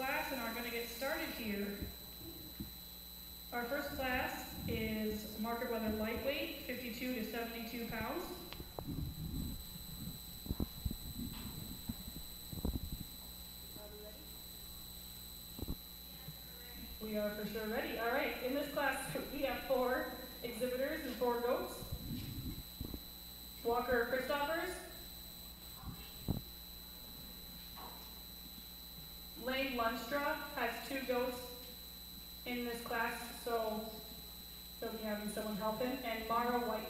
class and are going to get started here. Our first class is market weather lightweight, 52 to 72 pounds. We are for sure ready. All right, in this class we have 4 exhibitors and 4 goats. Walker Christophers, Lane Lunstra has 2 goats in this class, so they'll be having someone help him, and Mara White.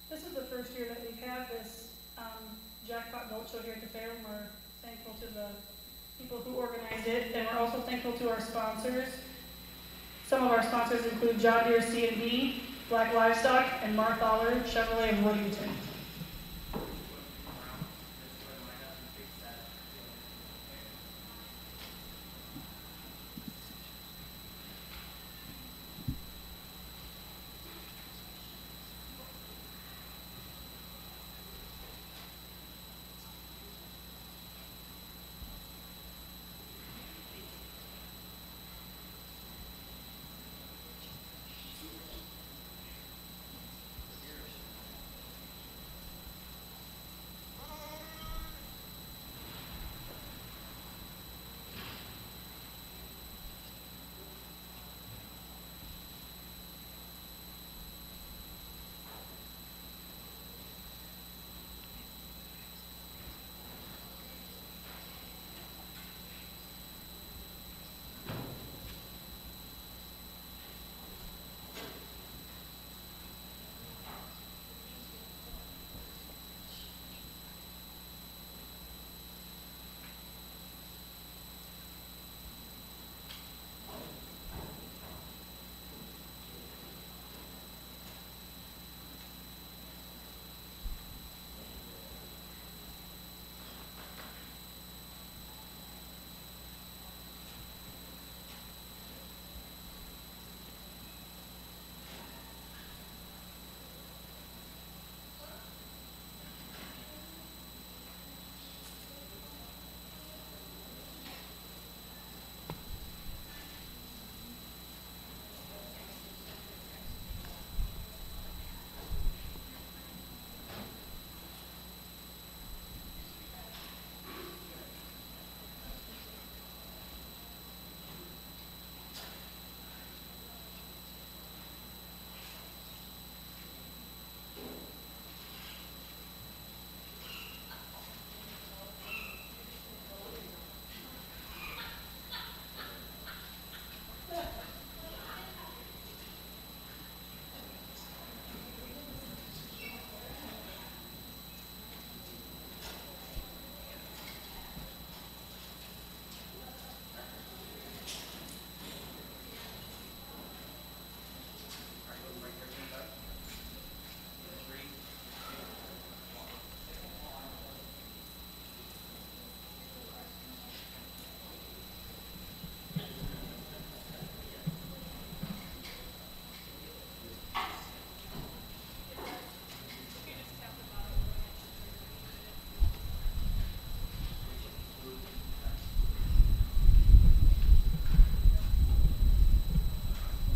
This is the first year that we've had this jackpot goat show here at the fair, and we're thankful to the people who organized it, and we're also thankful to our sponsors. Some of our sponsors include John Deere C&D, Black Livestock, and Mark Aller, Chevrolet of Woodington.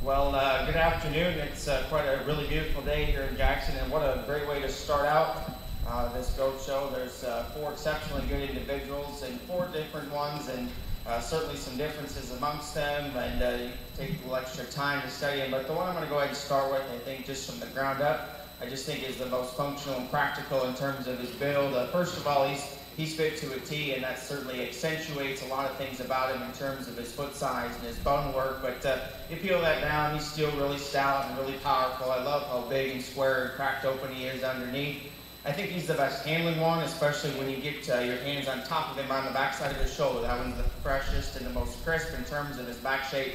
Well, good afternoon. It's quite a really beautiful day here in Jackson, and what a great way to start out this goat show. There's 4 exceptionally good individuals and 4 different ones, and certainly some differences amongst them, and you take a little extra time to study them. But the one I'm going to go ahead and start with, I think just from the ground up, I just think is the most functional and practical in terms of his build. First of all, he's fit to a T, and that certainly accentuates a lot of things about him in terms of his foot size and his bone work. But you peel that down, he's still really stout and really powerful. I love how big and square and cracked open he is underneath. I think he's the best handling one, especially when you get your hands on top of him on the backside of his shoulder. That one's the freshest and the most crisp in terms of his back shape.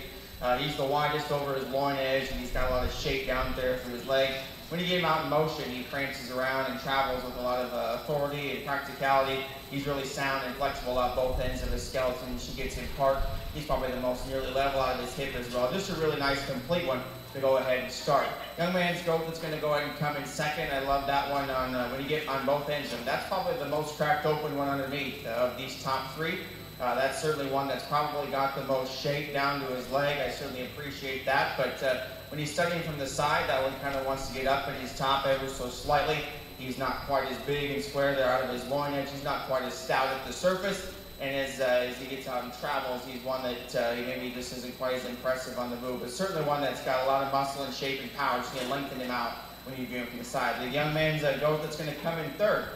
He's the widest over his loin edge, and he's got a lot of shape down there through his leg. When you get him out in motion, he prances around and travels with a lot of authority and practicality. He's really sound and flexible at both ends of his skeleton. When she gets him parked, he's probably the most nearly level out of his hip as well. Just a really nice, complete one to go ahead and start. Young man's goat that's going to go ahead and come in second. I love that one on when you get on both ends of him. That's probably the most cracked open one underneath of these top 3. That's certainly one that's probably got the most shape down to his leg. I certainly appreciate that. But when he's studying from the side, that one kind of wants to get up in his top ever so slightly. He's not quite as big and square there out of his loin edge. He's not quite as stout at the surface. And as he gets out and travels, he's one that maybe just isn't quite as impressive on the move. But certainly one that's got a lot of muscle and shape and power. Just going to lengthen him out when you view him from the side. The young man's goat that's going to come in third.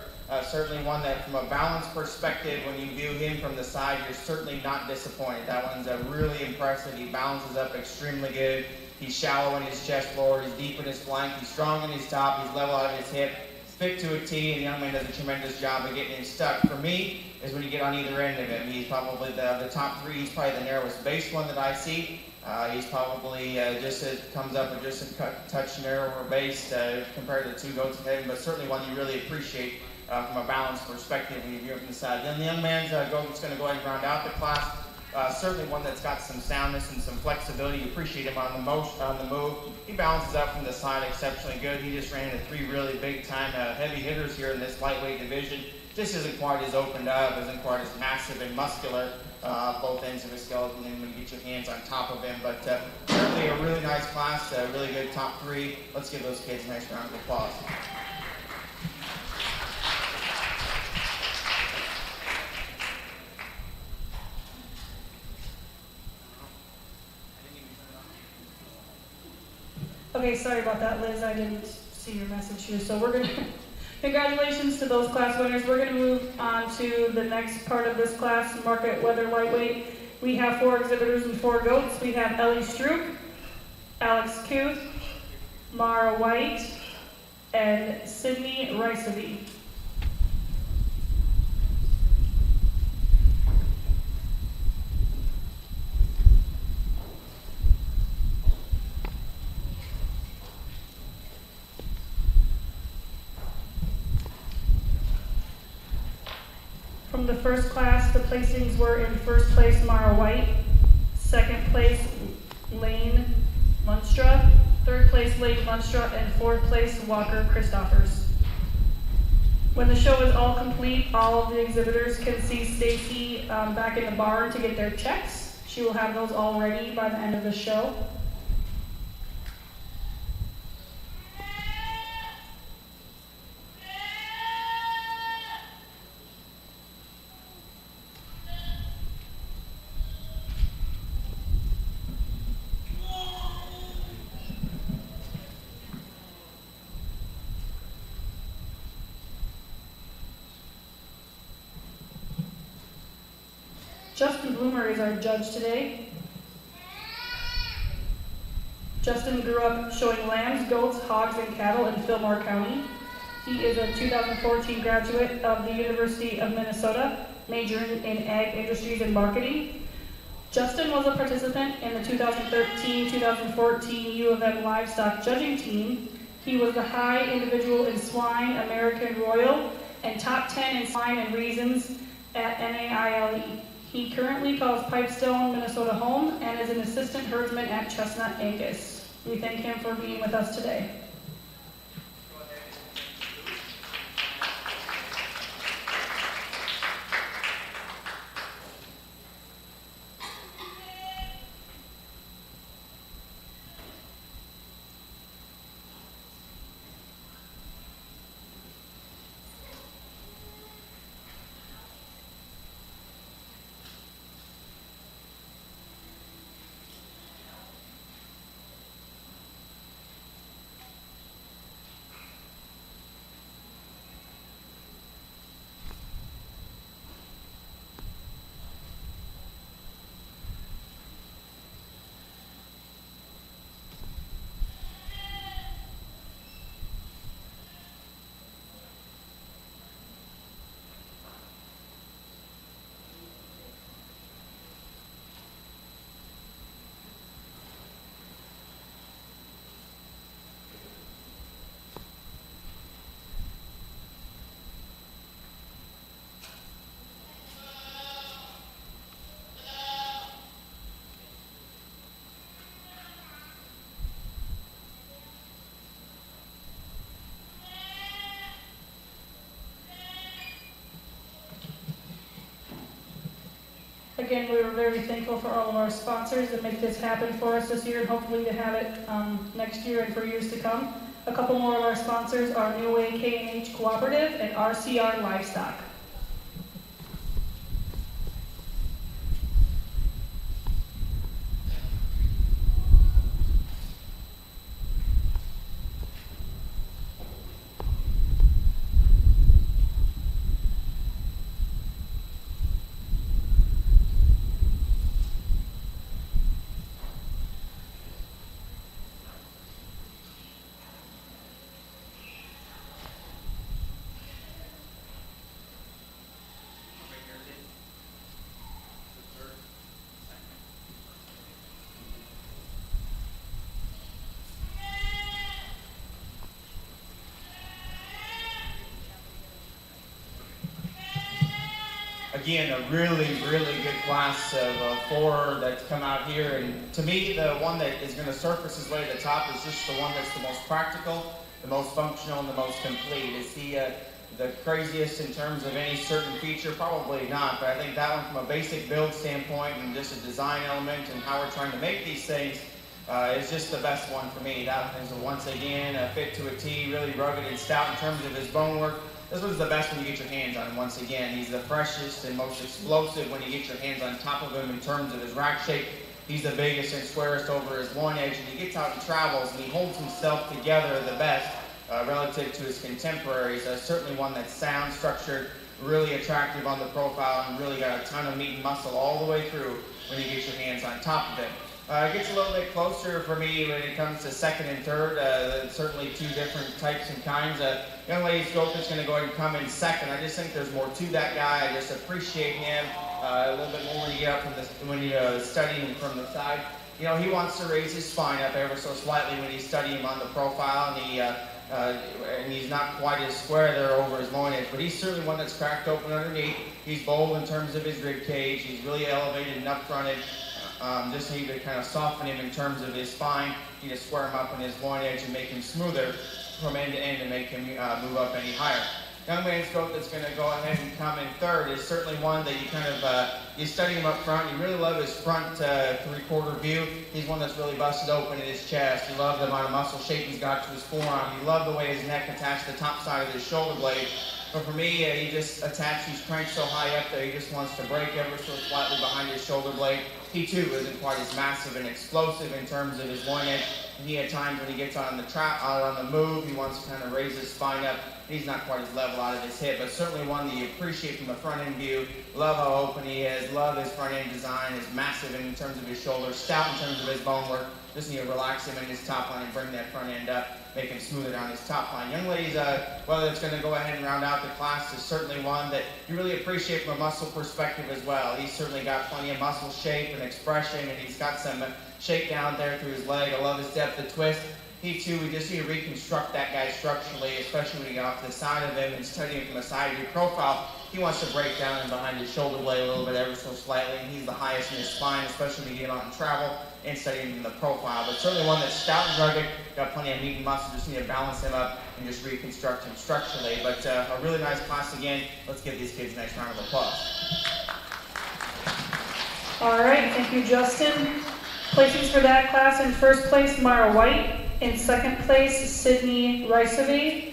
Certainly one that from a balance perspective, when you view him from the side, you're certainly not disappointed. That one's really impressive. He balances up extremely good. He's shallow in his chest floor. He's deep in his flank. He's strong in his top. He's level out of his hip. Fit to a T, and the young man does a tremendous job of getting him stuck. For me, is when you get on either end of him. He's probably the top 3. He's probably the narrowest base one that I see. He's probably comes up with just a touch narrower base compared to the 2 goats ahead, but certainly one you really appreciate from a balance perspective when you view it from the side. Then the young man's goat that's going to go ahead and round out the class. Certainly one that's got some soundness and some flexibility. You appreciate him on the move. He balances up from the side exceptionally good. He just ran into 3 really big-time heavy hitters here in this lightweight division. Just isn't quite as opened up, isn't quite as massive and muscular both ends of his skeleton and when you get your hands on top of him. But certainly a really nice class, really good top 3. Let's give those kids a nice round of applause. Okay, sorry about that, Liz. I didn't see your message here. So we're going to, congratulations to those class winners. We're going to move on to the next part of this class, market weather lightweight. We have 4 exhibitors and 4 goats. We have Ellie Stroop, Alex Kuth, Mara White, and Sydney Ricevy. From the first class, the placings were in first place Mara White, second place Lane Munstra, third place Lane Munstra, and fourth place Walker Christoffers. When the show is all complete, all of the exhibitors can see Stacy back in the barn to get their checks. She will have those all ready by the end of the show. Justin Bloomer is our judge today. Justin grew up showing lambs, goats, hogs, and cattle in Fillmore County. He is a 2014 graduate of the University of Minnesota, majoring in ag industries and marketing. Justin was a participant in the 2013-2014 U of M livestock judging team. He was the high individual in swine, American Royal, and top 10 in swine and reasons at NAILE. He currently calls Pipestone, Minnesota home and is an assistant herdsman at Chestnut Angus. We thank him for being with us today. again, we were very thankful for all of our sponsors that make this happen for us this year, and hopefully to have it next year and for years to come. A couple more of our sponsors are New Way K&H Cooperative and RCR Livestock. Again, a really good class of 4 that's come out here, and to me, the one that is going to surface his way to the top is just the one that's the most practical, the most functional, and the most complete. Is he the craziest in terms of any certain feature? Probably not, but I think that one from a basic build standpoint and just a design element and how we're trying to make these things is just the best one for me. That one is, once again, a fit to a T, really rugged and stout in terms of his bone work. This one's the best when you get your hands on him. Once again, he's the freshest and most explosive when you get your hands on top of him in terms of his rack shape. He's the biggest and squarest over his loin edge, and he gets out and travels, and he holds himself together the best relative to his contemporaries. Certainly one that's sound, structured, really attractive on the profile, and really got a ton of meat and muscle all the way through when you get your hands on top of him. It gets a little bit closer for me when it comes to second and third. Certainly 2 different types and kinds. Young lady's goat is going to go ahead and come in second. I just think there's more to that guy. I just appreciate him a little bit more when you get up from this, when you study him from the side. You know, he wants to raise his spine up ever so slightly when you study him on the profile, and he's not quite as square there over his loin edge, but he's certainly one that's cracked open underneath. He's bold in terms of his rib cage. He's really elevated and up-fronted. Just need to kind of soften him in terms of his spine. You need to square him up on his loin edge and make him smoother from end to end and make him move up any higher. Young man's goat that's going to go ahead and come in third is certainly one that you kind of, you study him up front. You really love his front 3/4 view. He's one that's really busted open in his chest. You love the amount of muscle shape he's got to his forearm. You love the way his neck attached to the top side of his shoulder blade. But for me, he just attached, he's cranked so high up there, he just wants to break ever so slightly behind his shoulder blade. He too isn't quite as massive and explosive in terms of his loin edge. And he had times when he gets on the move, he wants to kind of raise his spine up. He's not quite as level out of his hip, but certainly one that you appreciate from the front end view. Love how open he is, love his front end design, is massive in terms of his shoulders, stout in terms of his bone work. Just need to relax him in his top line and bring that front end up, make him smoother down his top line. Young ladies, whether it's going to go ahead and round out the class, is certainly one that you really appreciate from a muscle perspective as well. He's certainly got plenty of muscle shape and expression, and he's got some shape down there through his leg. I love his depth of twist. He too, we just need to reconstruct that guy structurally, especially when you get off to the side of him and study him from the side view profile. He wants to break down and behind his shoulder blade a little bit ever so slightly, and he's the highest in his spine, especially when you get out and travel and study him from the profile. But certainly one that's stout and rugged, got plenty of meat and muscle, just need to balance him up and just reconstruct him structurally. But a really nice class again. Let's give these kids a nice round of applause. All right, thank you, Justin. Placings for that class: in first place, Mara White. In second place, Sydney Ricevy.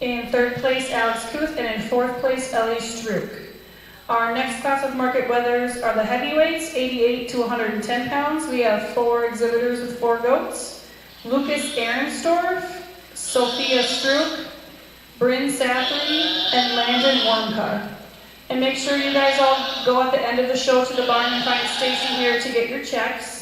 In third place, Alex Kuth. And in fourth place, Ellie Strook. Our next class of market weathers are the heavyweights, 88 to 110 pounds. We have 4 exhibitors with 4 goats: Lucas Ahrenstorff, Sophia Strook, Bryn Saffrey, and Landon Wormka. And make sure you guys all go at the end of the show to the barn and find Stacy here to get your checks.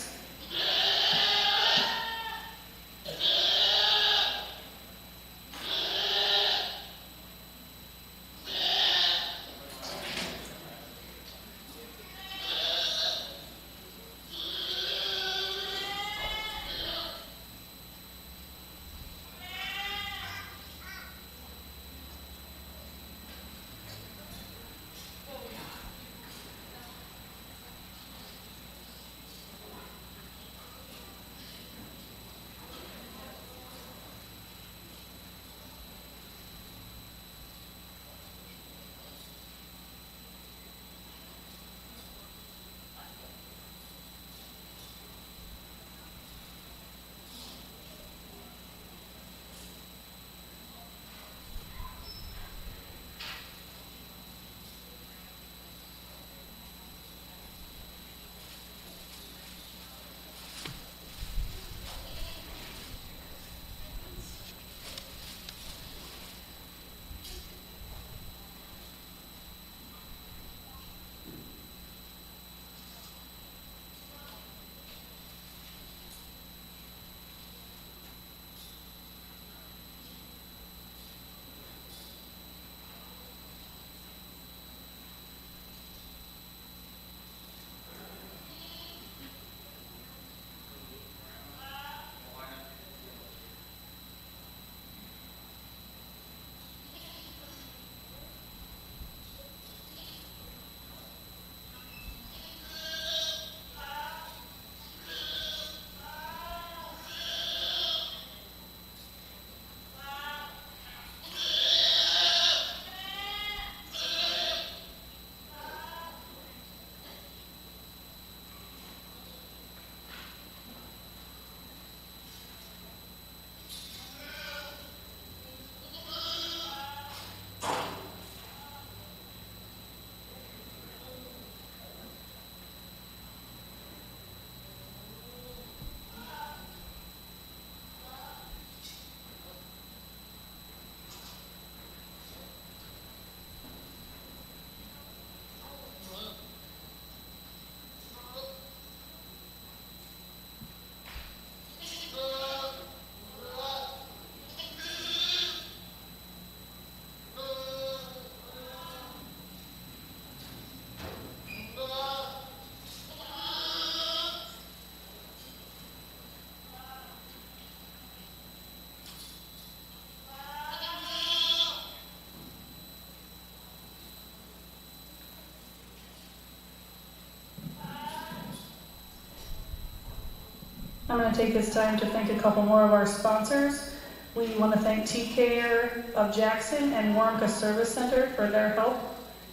I'm going to take this time to thank a couple more of our sponsors. We want to thank T-Care of Jackson and Warmka Service Center for their help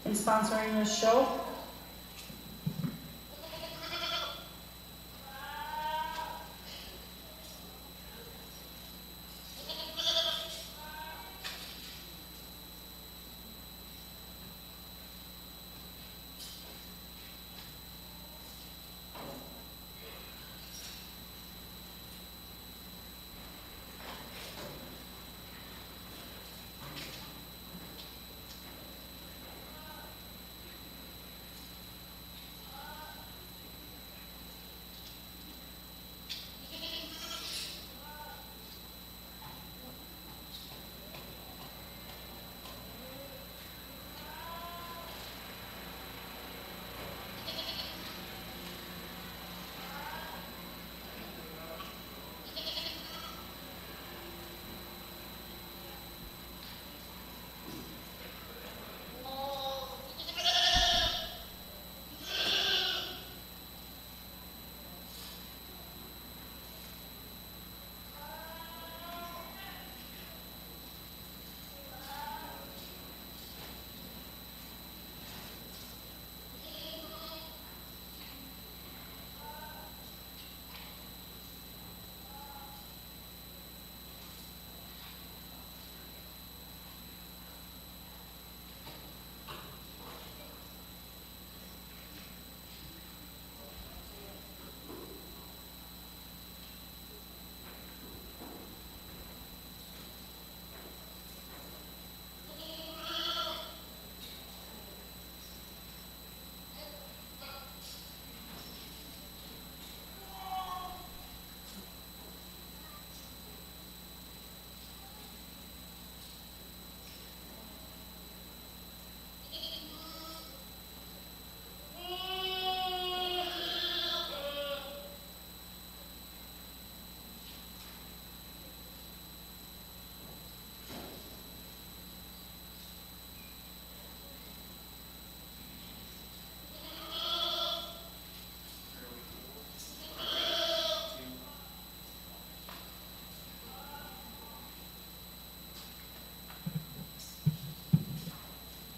in sponsoring this show.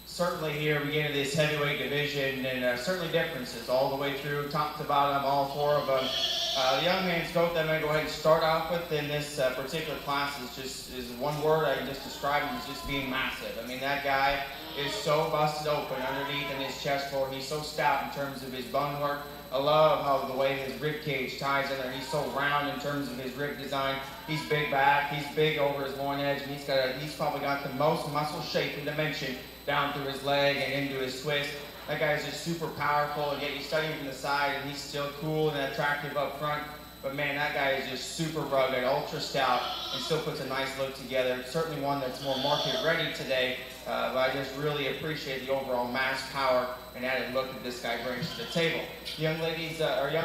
Certainly here we get into this heavyweight division, and certainly differences all the way through, top to bottom, all four of them. The young man's goat that I'm going to go ahead and start off with in this particular class is one word I can just describe him as just being massive. I mean, that guy is so busted open underneath in his chest floor. He's so stout in terms of his bone work. I love how the way his rib cage ties in there. He's so round in terms of his rib design. He's big back. He's big over his loin edge, and he's probably got the most muscle shape and dimension down through his leg and into his twist. That guy is just super powerful, and yet you study him from the side, and he's still cool and attractive up front. But man, that guy is just super rugged, ultra stout, and still puts a nice look together. Certainly one that's more market ready today, but I just really appreciate the overall mass power and added look that this guy brings to the table. The young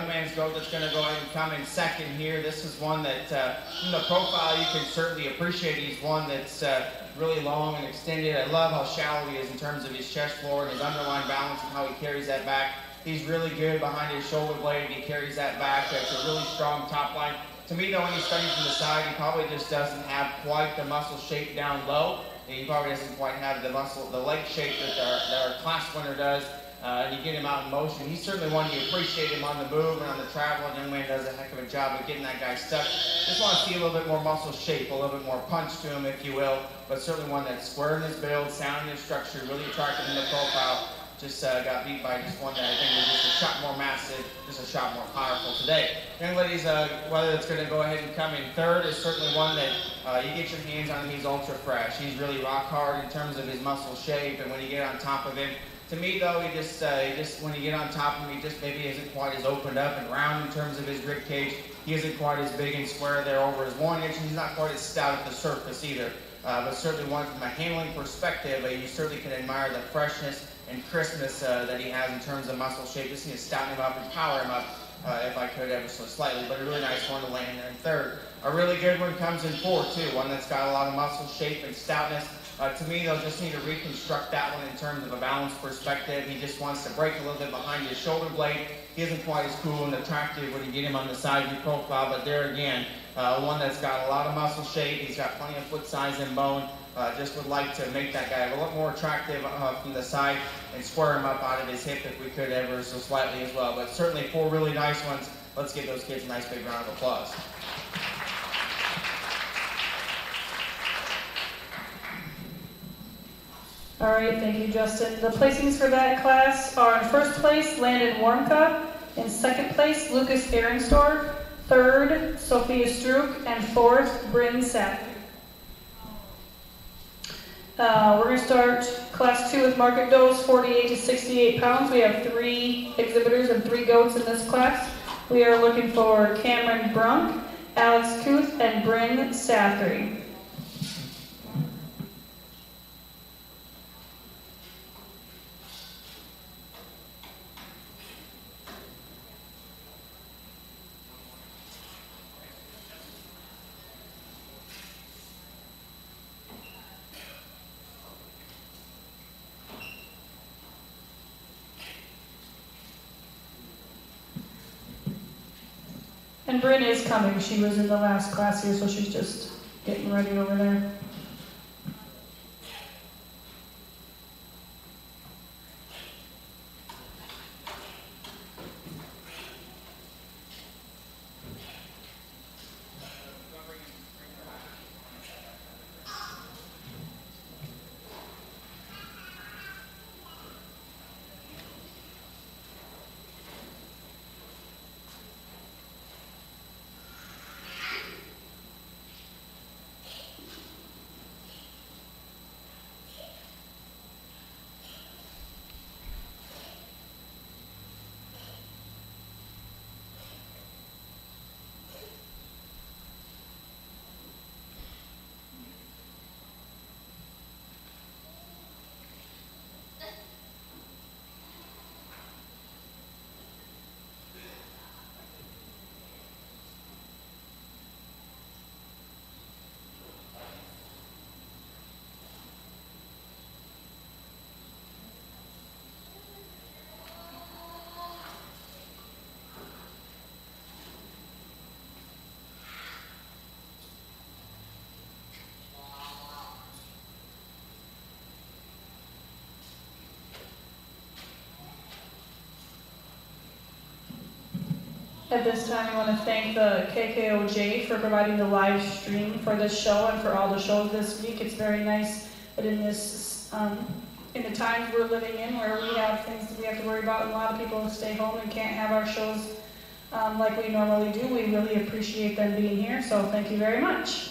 man's goat that's going to go ahead and come in second here. This is one that, from the profile, you can certainly appreciate. He's one that's really long and extended. I love how shallow he is in terms of his chest floor and his underlying balance and how he carries that back. He's really good behind his shoulder blade, and he carries that back. That's a really strong top line. To me, though, when he's studying from the side, he probably just doesn't have quite the muscle shape down low. And he probably doesn't quite have the leg shape that our class winner does. And you get him out in motion. He's certainly one you appreciate him on the move and on the travel. And young man does a heck of a job of getting that guy stuck. Just want to see a little bit more muscle shape, a little bit more punch to him, if you will. But certainly one that's square in his build, sound in his structure, really attractive in the profile. Just got beat by just one that I think was just a shot more massive, just a shot more powerful today. Young ladies, whether it's going to go ahead and come in third is certainly one that you get your hands on. He's ultra fresh. He's really rock hard in terms of his muscle shape, and when you get on top of him, to me though, he just when you get on top of him, he just maybe isn't quite as opened up and round in terms of his rib cage. He isn't quite as big and square there over his loin edge, and he's not quite as stout at the surface either. But certainly one from a handling perspective, you certainly can admire the freshness and crispness that he has in terms of muscle shape. Just need to stouten him up and power him up if I could ever so slightly, but a really nice one to land there in third. A really good one comes in fourth too, one that's got a lot of muscle shape and stoutness. To me, they'll just need to reconstruct that one in terms of a balance perspective. He just wants to break a little bit behind his shoulder blade. he isn't quite as cool and attractive when you get him on the side view profile, but there again, one that's got a lot of muscle shape. He's got plenty of foot size and bone. Just would like to make that guy a lot more attractive from the side and square him up out of his hip if we could ever so slightly as well. But certainly 4 really nice ones. Let's give those kids a nice big round of applause. All right, thank you, Justin. The placings for that class are in first place, Landon Warmka. In second place, Lucas Ahrenstorff. Third, Sophia Strook. And fourth, Bryn Sapp. We're going to start class 2 with market does, 48 to 68 pounds. We have 3 exhibitors and 3 goats in this class. We are looking for Cameron Brunk, Alex Kuth, and Bryn Sathry. And Bryn is coming. She was in the last class here, so she's just getting ready over there. At this time, I want to thank the KKOJ for providing the live stream for this show and for all the shows this week. It's very nice that in this, in the times we're living in where we have things that we have to worry about and a lot of people stay home and can't have our shows like we normally do, we really appreciate them being here, so thank you very much.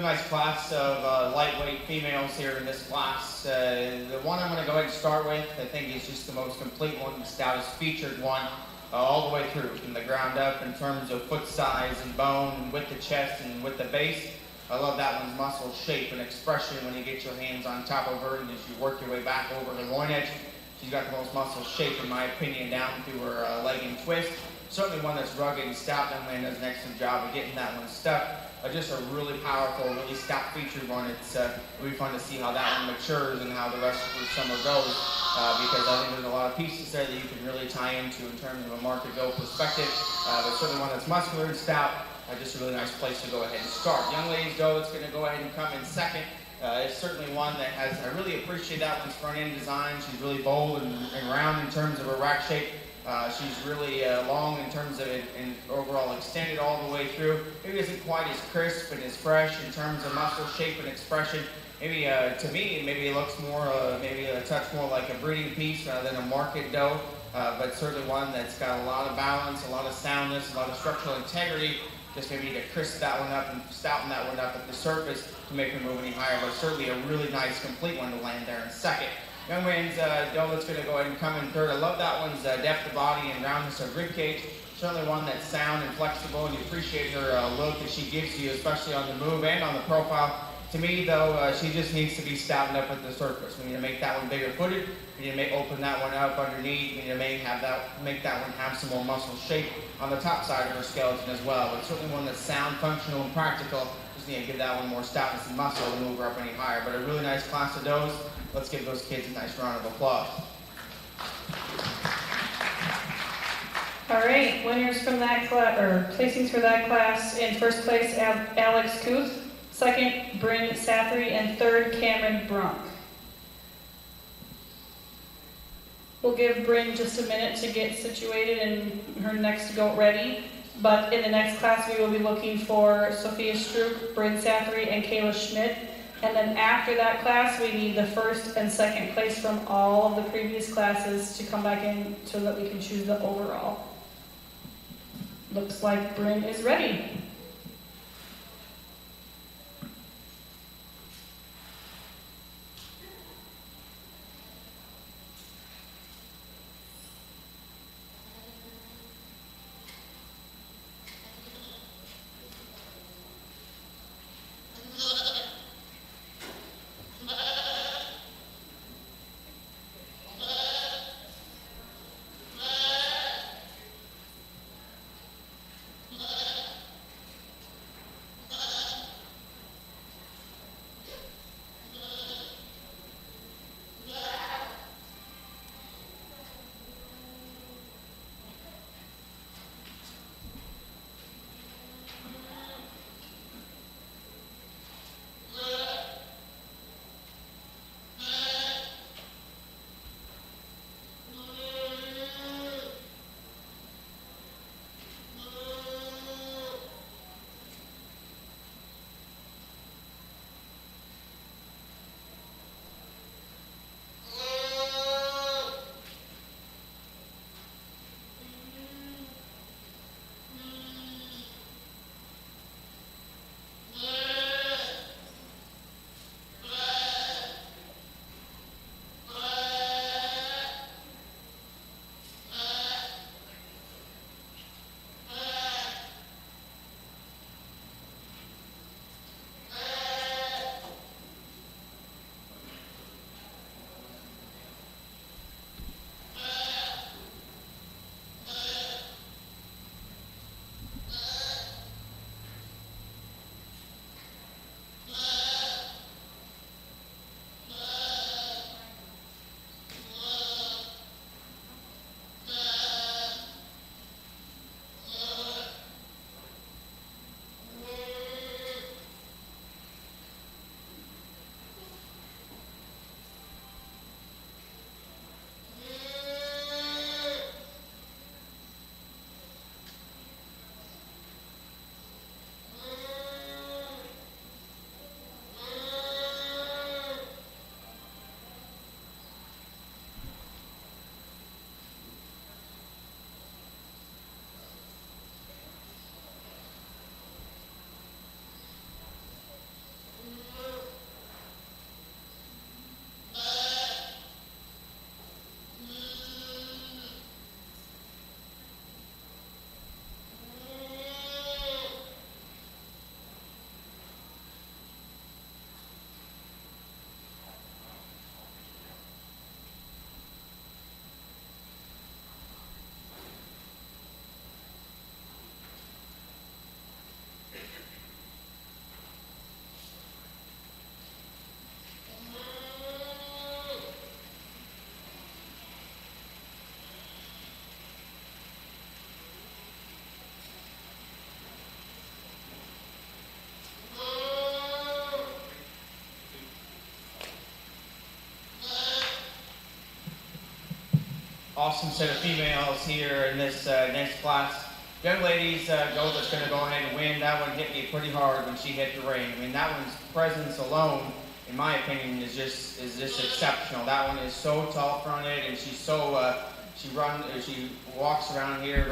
really nice class of lightweight females here in this class. The one I'm going to go ahead and start with, I think is just the most complete one, the stoutest featured one, all the way through, from the ground up in terms of foot size and bone, and with the chest and with the base. I love that one's muscle shape and expression when you get your hands on top of her and as you work your way back over her loin edge. She's got the most muscle shape, in my opinion, down through her leg and twist. Certainly one that's rugged and stout. Young man does an excellent job of getting that one stuck. Just a really powerful, really stout featured one. It's it'll be fun to see how that one matures and how the rest of the summer goes, because I think there's a lot of pieces there that you can really tie into in terms of a market go perspective. But certainly one that's muscular and stout. Just a really nice place to go ahead and start. Young lady's doe that's going to go ahead and come in second. It's certainly one that has, I really appreciate that one's front end design. She's really bold and round in terms of her rack shape. She's really long in terms of it and overall extended all the way through. Maybe isn't quite as crisp and as fresh in terms of muscle shape and expression. Maybe to me, maybe it looks more, maybe a touch more like a breeding piece rather than a market doe. But certainly one that's got a lot of balance, a lot of soundness, a lot of structural integrity. Just maybe to crisp that one up and stouten that one up at the surface to make her move any higher. But certainly a really nice, complete one to land there in second. Young man's doe that's going to go ahead and come in third. I love that one's depth of body and roundness of rib cage. Certainly one that's sound and flexible, and you appreciate her look that she gives you, especially on the move and on the profile. To me, though, she just needs to be stoutened up at the surface. We need to make that one bigger footed. We need to open that one up underneath. We need to make that one have some more muscle shape on the top side of her skeleton as well. But certainly one that's sound, functional, and practical. Just need to give that one more stoutness and muscle to move her up any higher. But a really nice class of does. Let's give those kids a nice round of applause. All right, winners from that class, or placings for that class. In first place, Alex Kuth. Second, Bryn Sathry. And third, Cameron Brunk. We'll give Bryn just a minute to get situated and her next goat ready. But in the next class, we will be looking for Sophia Stroop, Bryn Sathry, and Kayla Schmidt. And then after that class, we need the first and second place from all of the previous classes to come back in so that we can choose the overall. Looks like Bryn is ready. awesome set of females here in this next class. Young lady's goat that's going to go ahead and win. That one hit me pretty hard when she hit the ring. I mean, that one's presence alone, in my opinion, is just exceptional. That one is so tall fronted, and she's so she walks around here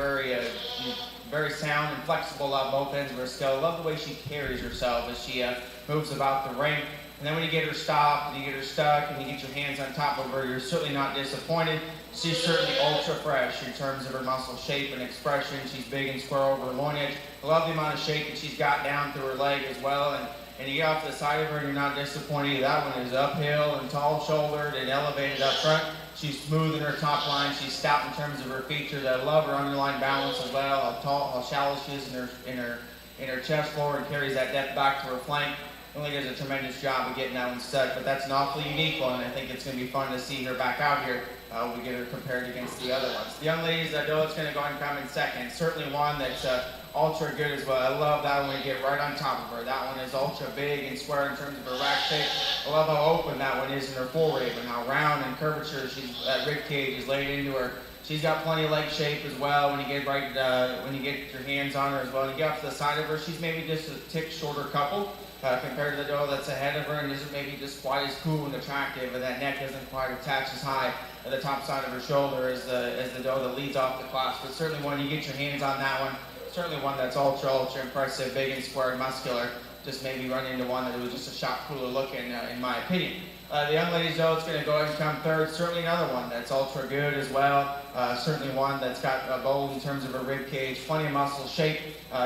very sound and flexible on both ends of her scale. I love the way she carries herself as she moves about the ring. And then when you get her stopped, and you get her stuck, and you get your hands on top of her, you're certainly not disappointed. She's certainly ultra fresh in terms of her muscle shape and expression. She's big and square over her loin edge. I love the amount of shape that she's got down through her leg as well. And you get off to the side of her, and you're not disappointed. That one is uphill and tall-shouldered and elevated up front. She's smooth in her top line. She's stout in terms of her features. I love her underline balance as well. How shallow she is in her chest floor, and carries that depth back to her flank. Really does a tremendous job of getting that one stuck, but that's an awfully unique one, and I think it's going to be fun to see her back out here when we get her compared against the other ones. The young ladies, I know it's going to go and come in second. Certainly one that's ultra good as well. I love that one when you get right on top of her. That one is ultra big and square in terms of her rack shape. I love how open that one is in her forearm and how round and curvature that rib cage is laid into her. She's got plenty of leg shape as well when you get when you get your hands on her as well. When you get off to the side of her, she's maybe just a tick shorter couple. Compared to the doe that's ahead of her and isn't maybe just quite as cool and attractive, and that neck isn't quite attached as high at the top side of her shoulder as the doe that leads off the class. But certainly when you get your hands on that one, certainly one that's ultra impressive, big and square and muscular. Just maybe run into one that was just a shot cooler looking, in my opinion. The young ladies, though, it's going to go ahead and come third. Certainly another one that's ultra good as well. Certainly one that's got a bold in terms of her rib cage, plenty of muscle shape.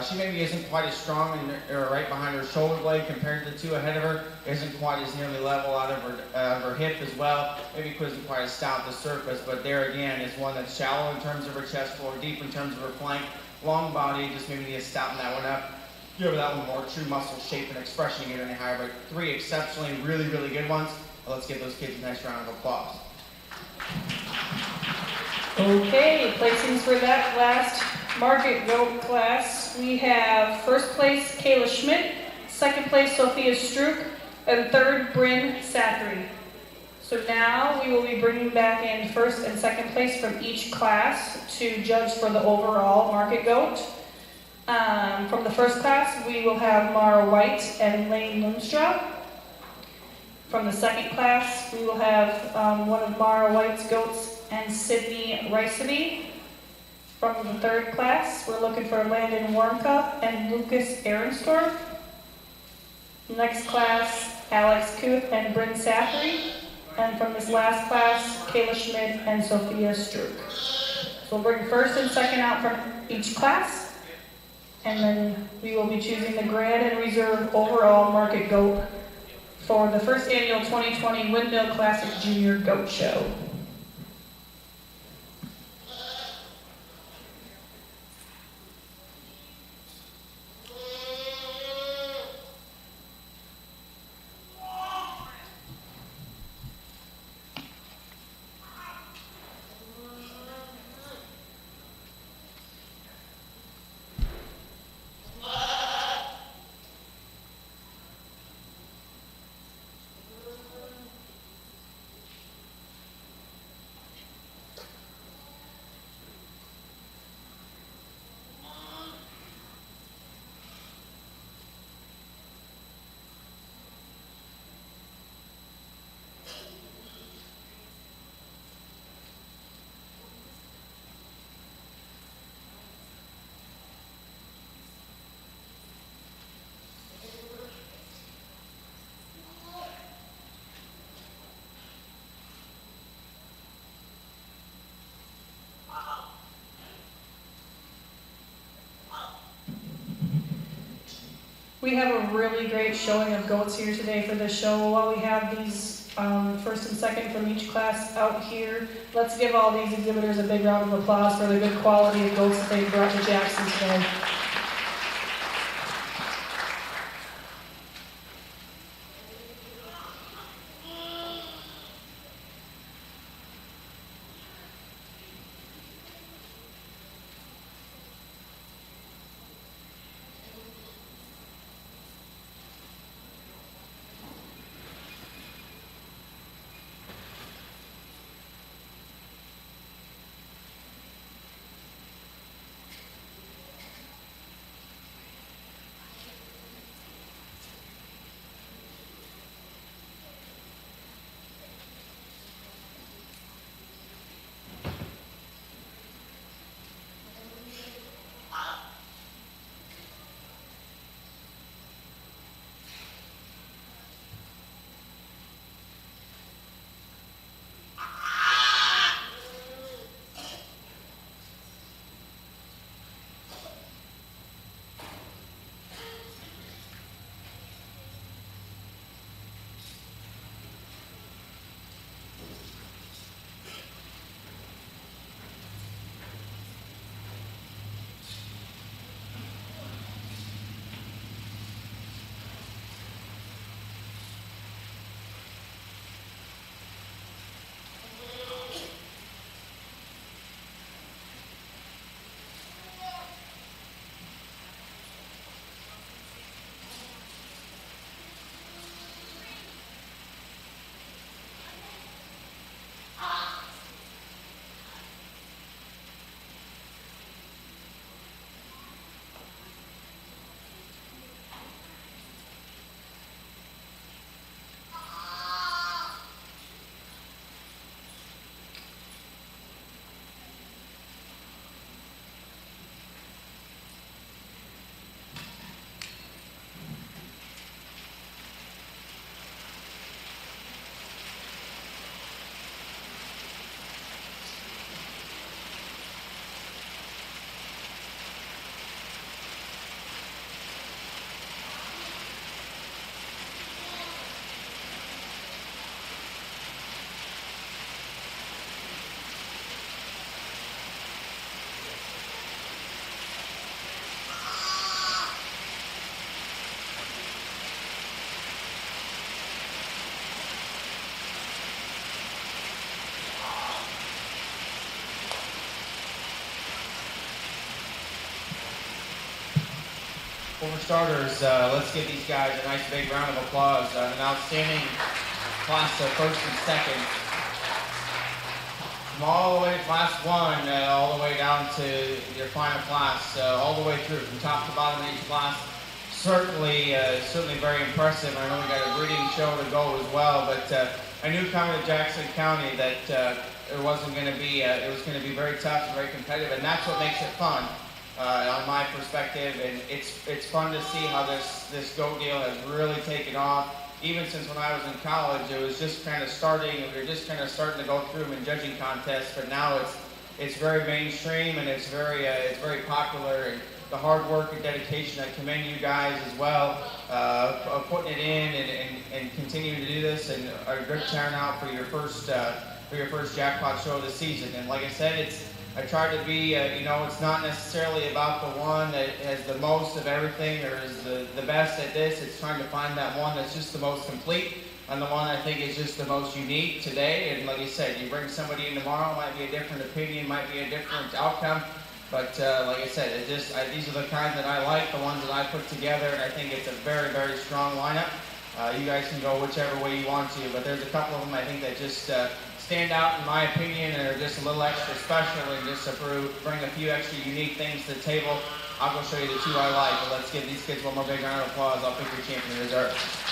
She maybe isn't quite as strong right behind her shoulder blade compared to the two ahead of her. Isn't quite as nearly level out of her hip as well. Maybe isn't quite as stout at the surface, but there again is one that's shallow in terms of her chest floor, deep in terms of her flank, long body. Just maybe need to stouten that one up. Give that one more true muscle shape and expression to get any higher. But three exceptionally really, really good ones. Let's give those kids a nice round of applause. Okay, placings for that last market goat class. We have first place Kayla Schmidt, second place Sophia Strook, and third Bryn Sathry. So now we will be bringing back in first and second place from each class to judge for the overall market goat. From the first class, we will have Mara White and Lane Lundstraw. From the second class, we will have one of Mara White's goats and Sydney Riceby. From the third class, we're looking for Landon Warmka and Lucas Ahrenstorff. Next class, Alex Kuth and Bryn Sathry. And from this last class, Kayla Schmidt and Sophia Strook. So we'll bring first and second out from each class. And then we will be choosing the Grand and Reserve overall market goat for the first annual 2020 Windmill Classic Junior Goat Show. We have a really great showing of goats here today for the show. While we have these first and second from each class out here, let's give all these exhibitors a big round of applause for the good quality of goats that they brought to Jackson today. For starters, let's give these guys a nice big round of applause. An outstanding class of first and second. From all the way to class 1, all the way down to your final class, all the way through, from top to bottom of each class. Certainly very impressive. I know we got a reading show to go as well, but I knew coming to Jackson County that it was going to be very tough and very competitive, and that's what makes it fun. On my perspective, and it's fun to see how this GOAT deal has really taken off. Even since when I was in college, it was just kind of starting. We were just kind of starting to go through them in judging contests, but now it's very mainstream and it's very popular. And the hard work and dedication, I commend you guys as well of putting it in and continuing to do this, and a good turnout for your first jackpot show of the season. And like I said, I try to be, it's not necessarily about the one that has the most of everything or is the best at this. It's trying to find that one that's just the most complete and the one I think is just the most unique today. And like you said, you bring somebody in tomorrow, might be a different opinion, might be a different outcome. But like I said, these are the kinds that I like, the ones that I put together, and I think it's a very, very strong lineup. You guys can go whichever way you want to, but there's a couple of them I think that just stand out in my opinion and are just a little extra special and just bring a few extra unique things to the table. I'll go show you the 2 I like, but let's give these kids one more big round of applause. I'll pick your champion in reserve.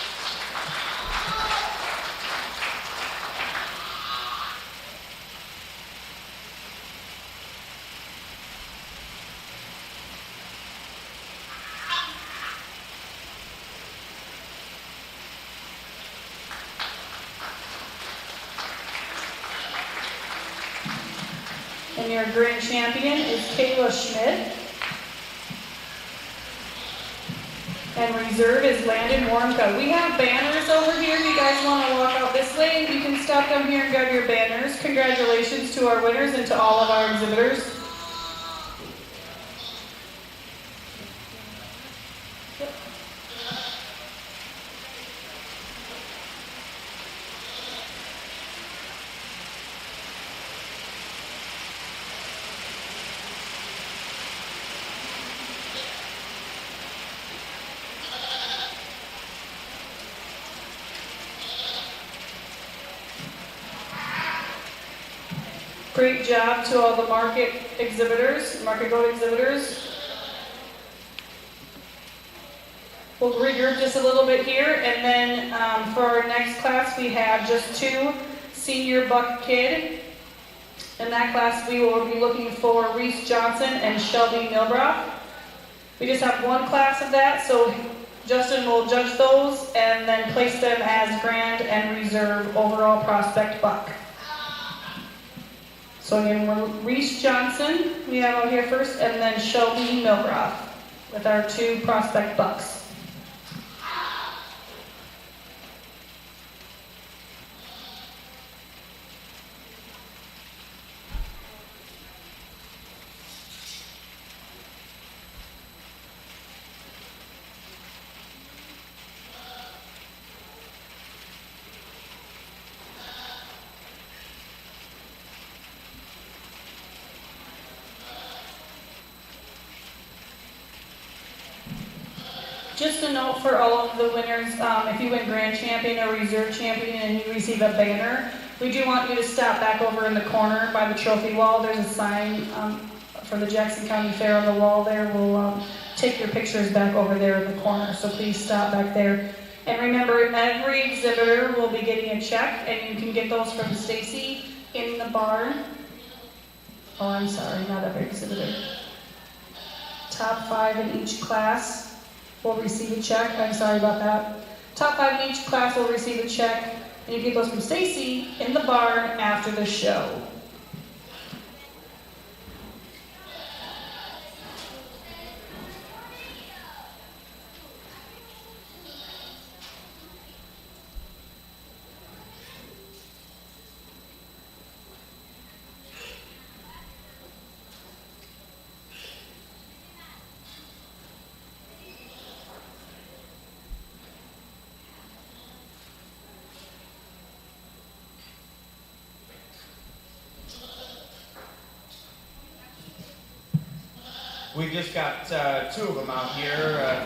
And your grand champion is Kayla Schmidt. And reserve is Landon Warmka. We have banners over here. If you guys want to walk out this way, you can stop down here and grab your banners. Congratulations to our winners and to all of our exhibitors. Great job to all the market GOAT exhibitors. We'll regroup just a little bit here, and then for our next class we have just 2 senior buck kid. In that class we will be looking for Reese Johnson and Shelby Milbrock. We just have 1 class of that, so Justin will judge those and then place them as grand and reserve overall prospect buck. So again, we're Reese Johnson, we have out here first, and then Shelby Milbrock with our 2 prospect bucks. Just a note for all of the winners, if you win grand champion or reserve champion and you receive a banner, we do want you to stop back over in the corner by the trophy wall. There's a sign for the Jackson County Fair on the wall there. We'll take your pictures back over there in the corner, so please stop back there. And remember, every exhibitor will be getting a check, and you can get those from Stacy in the barn. Oh, I'm sorry, not every exhibitor. Top 5 in each class will receive a check. I'm sorry about that. Top 5 in each class will receive a check, and you get those from Stacy in the barn after the show. We've just got two of them out here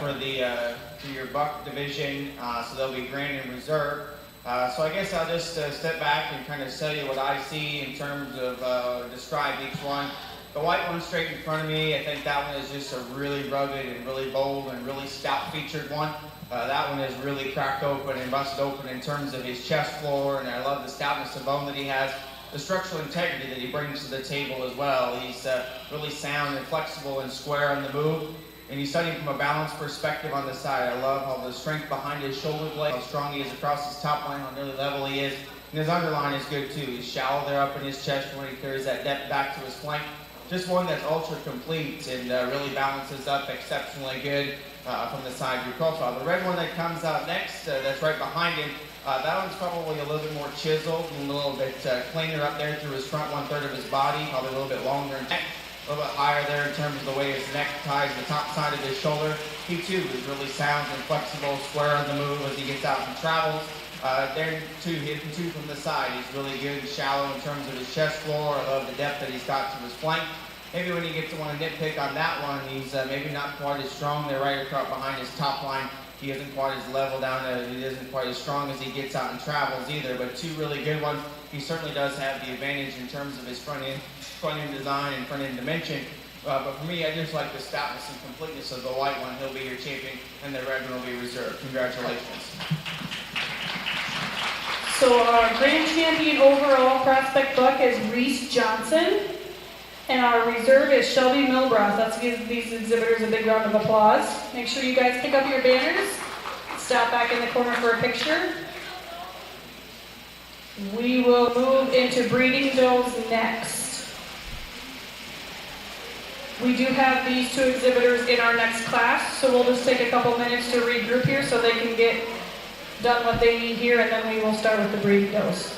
for your buck division, so they'll be grand and reserve. So I guess I'll just step back and kind of tell you what I see in terms of describe each one. The white one straight in front of me, I think that one is just a really rugged and really bold and really stout featured one. That one is really cracked open and busted open in terms of his chest floor, and I love the stoutness of bone that he has. The structural integrity that he brings to the table as well. He's really sound and flexible and square on the move. And he's studying from a balanced perspective on the side. I love how the strength behind his shoulder blade, how strong he is across his top line, how nearly level he is. And his underline is good too. He's shallow there up in his chest when he carries that depth back to his flank. Just one that's ultra complete and really balances up exceptionally good from the side view profile. The red one that comes out next, that's right behind him, that one's probably a little bit more chiseled and a little bit cleaner up there through his front 1/3 of his body, probably a little bit longer in neck, a little bit higher there in terms of the way his neck ties the top side of his shoulder. He too is really sound and flexible, square on the move as he gets out and travels. There too, hitting two from the side. He's really good and shallow in terms of his chest floor. I love the depth that he's got to his flank. Maybe when you get to want to nitpick on that one, he's maybe not quite as strong there right across behind his top line. He isn't quite as level down, he isn't quite as strong as he gets out and travels either, but two really good ones. He certainly does have the advantage in terms of his front end design and front end dimension. But for me, I just like the stoutness and completeness of the white one. He'll be your champion, and the red one will be reserved. Congratulations. So our grand champion overall prospect buck is Reese Johnson. And our reserve is Shelby Milbroth. Let's give these exhibitors a big round of applause. Make sure you guys pick up your banners. Stop back in the corner for a picture. We will move into breeding bills next. We do have these two exhibitors in our next class, so we'll just take a couple minutes to regroup here so they can get done what they need here, and then we will start with the breeding bills.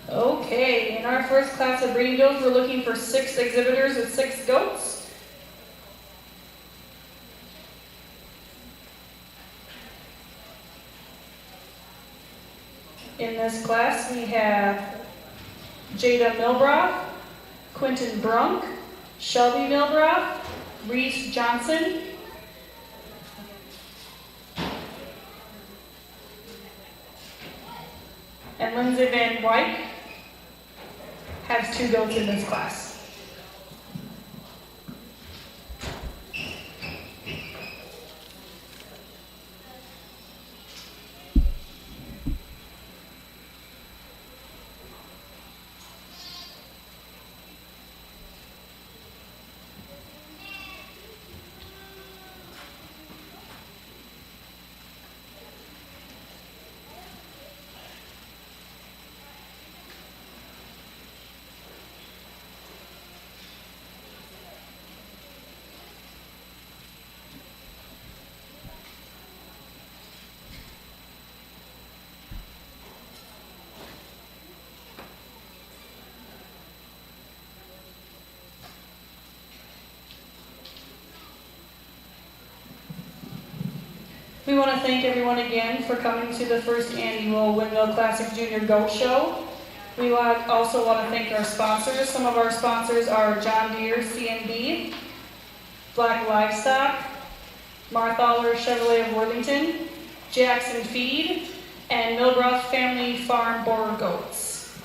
Okay, in our first class of breeding bills, we're looking for 6 exhibitors with 6 goats. In this class, we have Jada Milbroth, Quentin Brunk, Shelby Milbroth, Reese Johnson, and Lindsay Van Wyk has 2 goats in this class. We want to thank everyone again for coming to the first annual Windmill Classic Junior Goat Show. We also want to thank our sponsors. Some of our sponsors are John Deere C&B, Black Livestock, Marthaler Chevrolet of Worthington, Jackson Feed, and Milbroth Family Farm Boer Goats.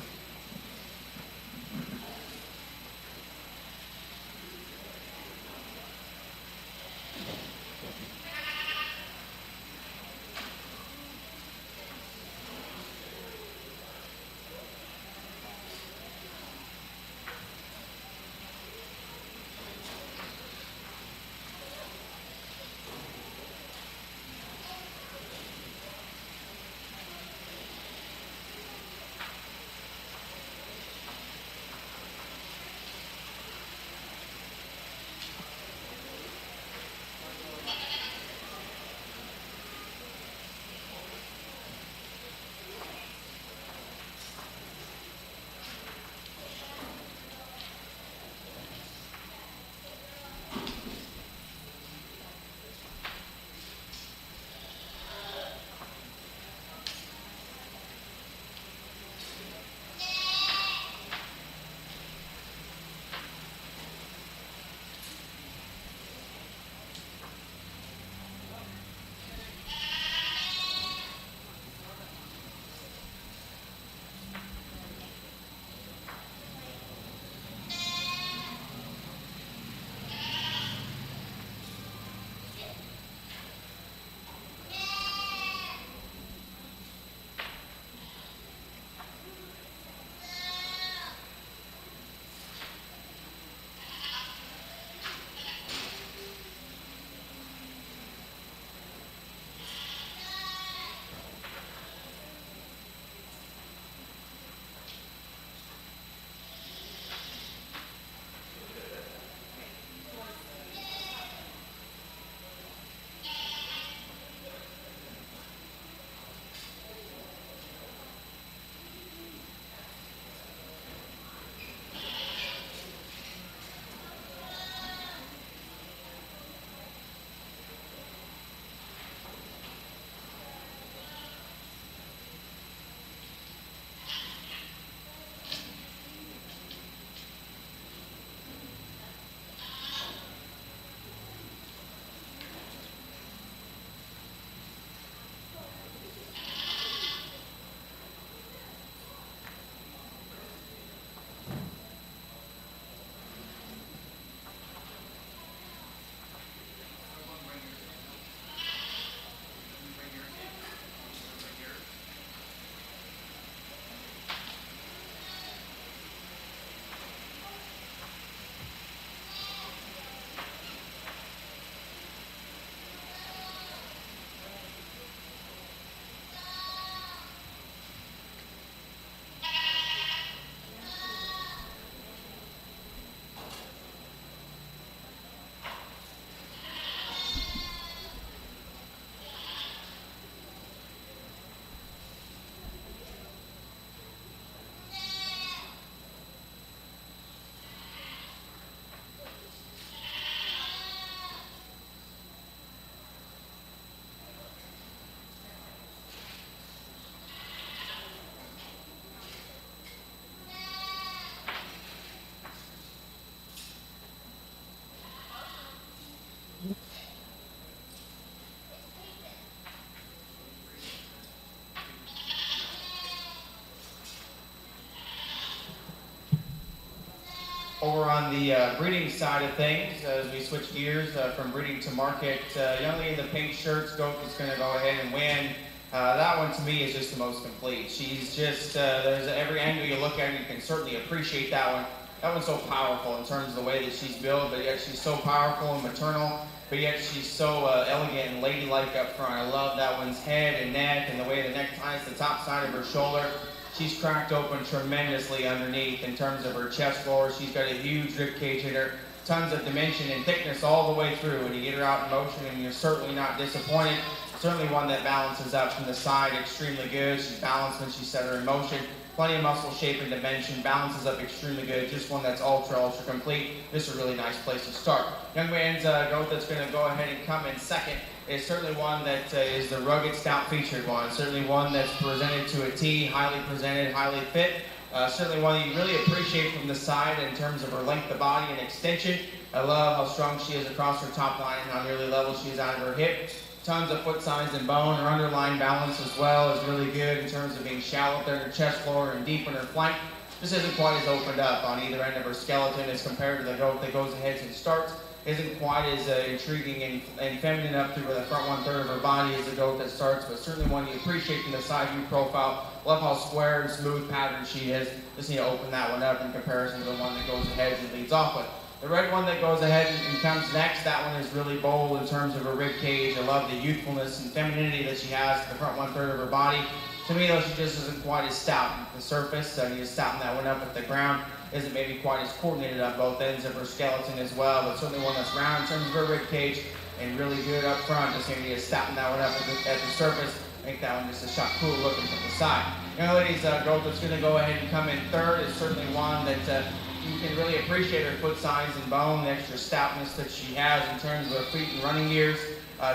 Over on the breeding side of things, as we switch gears from breeding to market, young lady in the pink shirts, goat that's going to go ahead and win. That one to me is just the most complete. She's just, there's every angle you look at her, you can certainly appreciate that one. That one's so powerful in terms of the way that she's built, but yet she's so powerful and maternal, but yet she's so elegant and ladylike up front. I love that one's head and neck and the way the neck ties the top side of her shoulder. She's cracked open tremendously underneath in terms of her chest floor. She's got a huge rib cage in her, tons of dimension and thickness all the way through. And you get her out in motion and you're certainly not disappointed. Certainly one that balances up from the side extremely good. She's balanced when she set her in motion. Plenty of muscle shape and dimension, balances up extremely good. Just one that's ultra complete. This is a really nice place to start. Young man's goat that's going to go ahead and come in second is certainly one that is the rugged stout featured one. Certainly one that's presented to a T, highly presented, highly fit. Certainly one that you really appreciate from the side in terms of her length of body and extension. I love how strong she is across her top line and how nearly level she is out of her hip. Tons of foot size and bone. Her underlying balance as well is really good in terms of being shallow up there in her chest floor and deep in her flank. This isn't quite as opened up on either end of her skeleton as compared to the goat that goes ahead and starts. Isn't quite as intriguing and feminine up through the front 1/3 of her body as the goat that starts, but certainly one you appreciate from the side view profile. Love how square and smooth pattern she is. Just need to open that one up in comparison to the one that goes ahead and leads off with. The red one that goes ahead and comes next, that one is really bold in terms of her rib cage. I love the youthfulness and femininity that she has at the front 1/3 of her body. To me, though, she just isn't quite as stout at the surface. So you just stouten that one up at the ground. Isn't maybe quite as coordinated on both ends of her skeleton as well, but certainly one that's round in terms of her rib cage and really good up front. Just maybe just stouten that one up at the surface. Make that one just a shot cool looking from the side. Young lady's goat that's going to go ahead and come in third is certainly one that you can really appreciate her foot size and bone, the extra stoutness that she has in terms of her feet and running gears.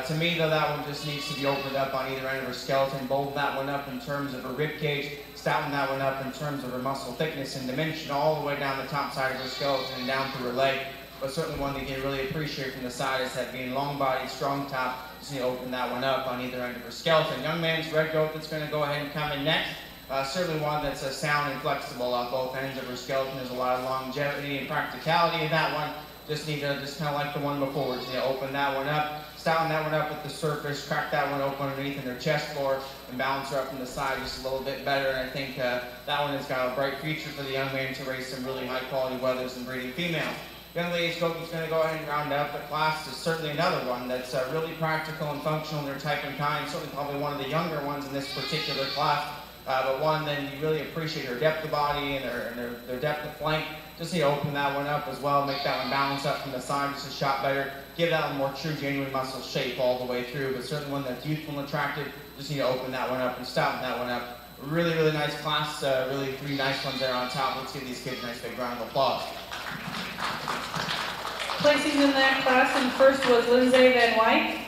To me, though, that one just needs to be opened up on either end of her skeleton. Bold that one up in terms of her rib cage. Stouten that one up in terms of her muscle thickness and dimension all the way down the top side of her skeleton and down through her leg. But certainly one that you can really appreciate from the side is that being long bodied, strong top. Just need to open that one up on either end of her skeleton. Young man's red goat that's going to go ahead and come in next. Certainly one that's sound and flexible on both ends of her skeleton. There's a lot of longevity and practicality in that one. Just need to, just kind of like the one before, just need to open that one up, stouten that one up at the surface, crack that one open underneath in her chest floor, and balance her up from the side just a little bit better. And I think that one has got a bright future for the young man to raise some really high quality wethers and breeding females. Young lady's goat is going to go ahead and round out the class is certainly another one that's really practical and functional in their type and kind. Certainly probably one of the younger ones in this particular class. But one, then you really appreciate her depth of body and their depth of flank. Just need to open that one up as well, make that one balance up from the side just a shot better. Give that one more true, genuine muscle shape all the way through, but certainly one that's youthful and attractive. Just need to open that one up and stouten that one up. Really, really nice class. Really three nice ones there on top. Let's give these kids a nice big round of applause. Placing in that class, and first was Lindsay Van Wyk,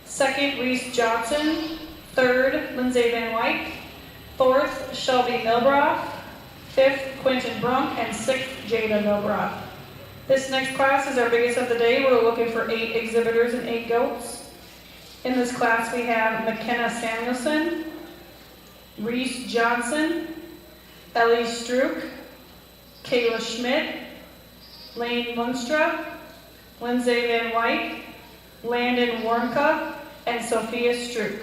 second Reese Johnson, third Lindsay Van Wyk, fourth Shelby Milbroff, fifth Quentin Brunk, and sixth Jada Milbroff. This next class is our biggest of the day. We're looking for 8 exhibitors and 8 goats. In this class we have McKenna Samuelson, Reese Johnson, Ellie Strook, Kayla Schmidt, Lane Munstra, Lindsay Van Wyk, Landon Warmka, and Sophia Strook.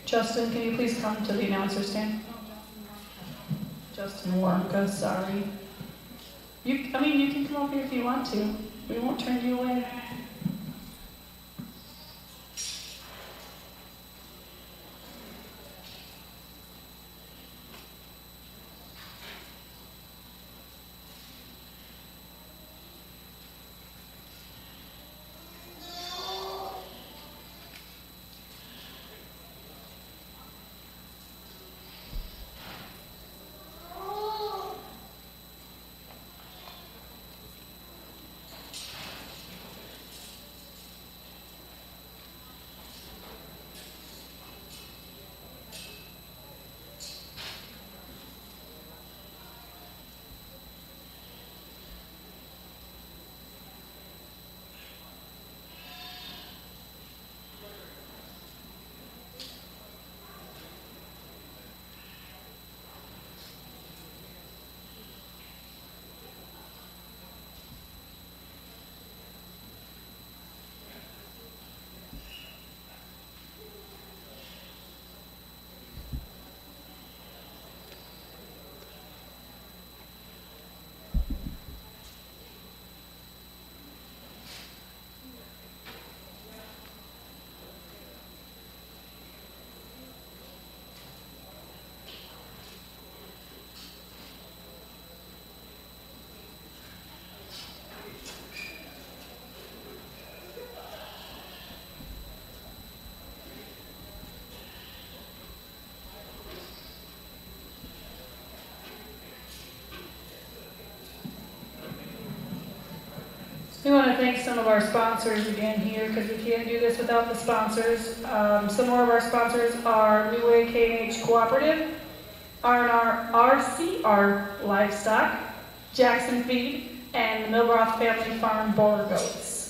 Justin, can you please come to the announcer stand? Justin Warmka, sorry. You can come up here if you want to. We won't turn you away. thank some of our sponsors again here, because we can't do this without the sponsors. Some more of our sponsors are New Way K&H Cooperative, R&R RCR Livestock, Jackson Feed, and the Milroth Family Farm Boer Goats.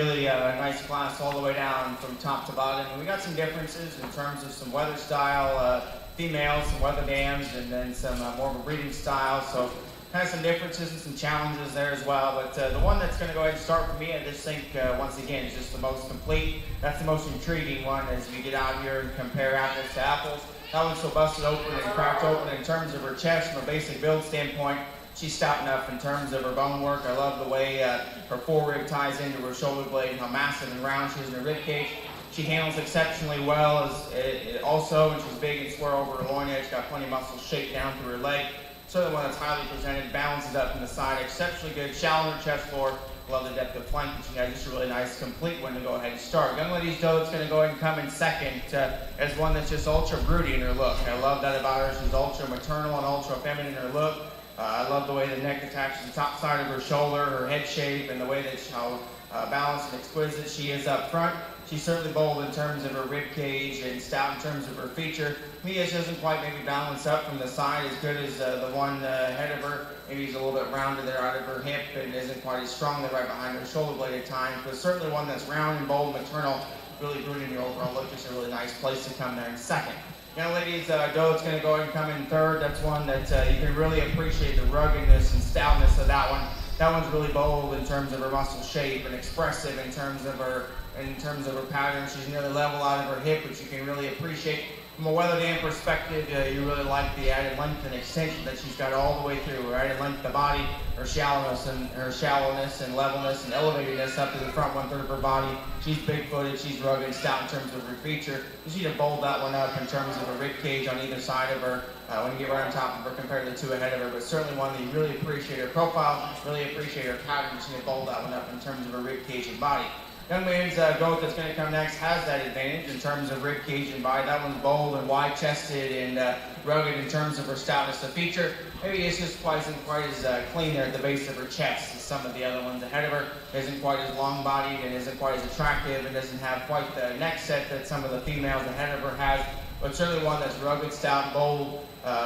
really nice class all the way down from top to bottom. And we got some differences in terms of some weather style, females, some weather dams, and then some more of a breeding style. So Kind of some differences and some challenges there as well, but the one that's going to go ahead and start for me, I just think, once again, is just the most complete. That's the most intriguing one as we get out here and compare apples to apples. That one's so busted open and cracked open in terms of her chest from a basic build standpoint. She's stout enough in terms of her bone work. I love the way her forerib ties into her shoulder blade and how massive and round she is in her rib cage. She handles exceptionally well also, and she's big and square over her loin edge, got plenty of muscle shaped down through her leg. Certainly one that's highly presented, balances up from the side, exceptionally good, shallow in her chest floor. Love the depth of flank, and she has just a really nice, complete one to go ahead and start. Young lady's doe that's going to go ahead and come in second as one that's just ultra broody in her look. I love that about her. She's ultra maternal and ultra feminine in her look. I love the way the neck attaches the top side of her shoulder, her head shape, and the way that how balanced and exquisite she is up front. She's certainly bold in terms of her rib cage and stout in terms of her feature. Mia doesn't quite maybe balance up from the side as good as the one ahead of her. Maybe he's a little bit rounded there out of her hip and isn't quite as strong there right behind her shoulder blade at times, but certainly one that's round and bold, maternal, really brooding in your overall look. Just a really nice place to come there in second. Young lady's doe that's going to go ahead and come in third. That's one that you can really appreciate the ruggedness and stoutness of that one. That one's really bold in terms of her muscle shape and expressive in terms of her pattern. She's nearly level out of her hip, which you can really appreciate. From a weather dam perspective, you really like the added length and extension that she's got all the way through. Her added length of the body, her shallowness and levelness and elevatedness up to the front 1/3 of her body. She's big-footed, she's rugged, stout in terms of her feature. You see her bold that one up in terms of her rib cage on either side of her when you get right on top of her compared to the two ahead of her, but certainly one that you really appreciate her profile, really appreciate her pattern. You see her bold that one up in terms of her rib cage and body. Young man's goat that's going to come next has that advantage in terms of rib cage and body. That one's bold and wide-chested and rugged in terms of her stoutness of feature. Maybe it's just isn't quite as clean there at the base of her chest as some of the other ones ahead of her. Isn't quite as long-bodied and isn't quite as attractive and doesn't have quite the neck set that some of the females ahead of her has. But certainly one that's rugged, stout, bold,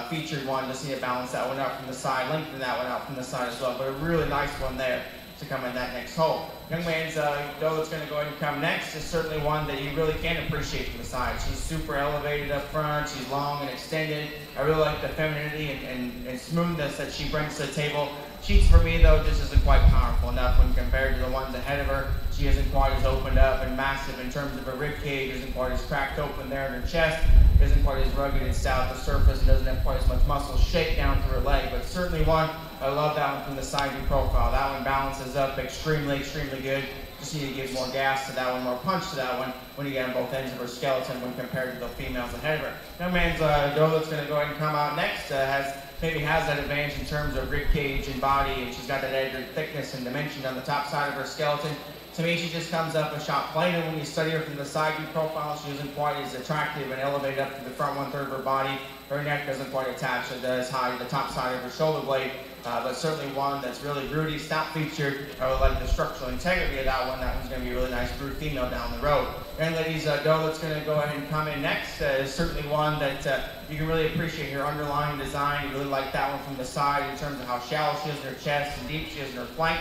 featured one. Just need to balance that one up from the side, lengthen that one out from the side as well. But a really nice one there to come in that next hole. Young man's doe that's going to go ahead and come next is certainly one that you really can appreciate from the side. She's super elevated up front. She's long and extended. I really like the femininity and smoothness that she brings to the table. Sheets for me, though, just isn't quite powerful enough when compared to the ones ahead of her. She isn't quite as opened up and massive in terms of her rib cage, isn't quite as cracked open there in her chest, isn't quite as rugged and stout at the surface, and doesn't have quite as much muscle shake down through her leg, but certainly one, I love that one from the side view profile. That one balances up extremely good. Just need to give more gas to that one, more punch to that one when you get on both ends of her skeleton when compared to the females ahead of her. Young man's doe that's going to go ahead and come out next has that advantage in terms of rib cage and body, and she's got that added thickness and dimension on the top side of her skeleton. To me, she just comes up a shot plainer when you study her from the side view profile. She isn't quite as attractive and elevated up to the front 1/3 of her body. Her neck doesn't quite attach as high to the top side of her shoulder blade, but certainly one that's really broody, stout featured. I would like the structural integrity of that one. That one's going to be a really nice brood female down the road. Young lady's doe that's going to go ahead and come in next is certainly one that you can really appreciate her underlying design. You really like that one from the side in terms of how shallow she is in her chest and deep she is in her flank.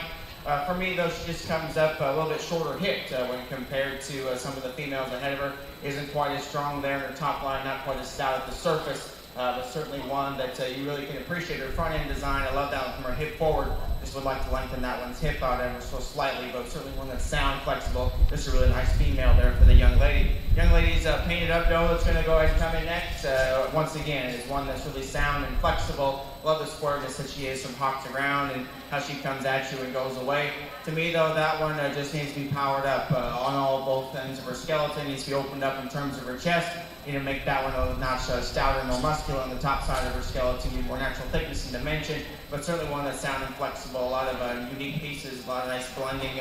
For me, though, she just comes up a little bit shorter hipped when compared to some of the females ahead of her. Isn't quite as strong there in her top line, not quite as stout at the surface, but certainly one that you really can appreciate her front end design. I love that one from her hip forward. Just would like to lengthen that one's hip out ever so slightly, but certainly one that's sound, flexible. Just a really nice female there for the young lady. Young lady's painted up doe that's going to go ahead and come in next. Once again, is one that's really sound and flexible. Love the squareness that she is from hawk to ground and how she comes at you and goes away. To me, though, that one just needs to be powered up on both ends of her skeleton. Needs to be opened up in terms of her chest. Need to make that one a notch stouter, more muscular on the top side of her skeleton. Need more natural thickness and dimension, but certainly one that's sound and flexible. A lot of unique pieces, a lot of nice blending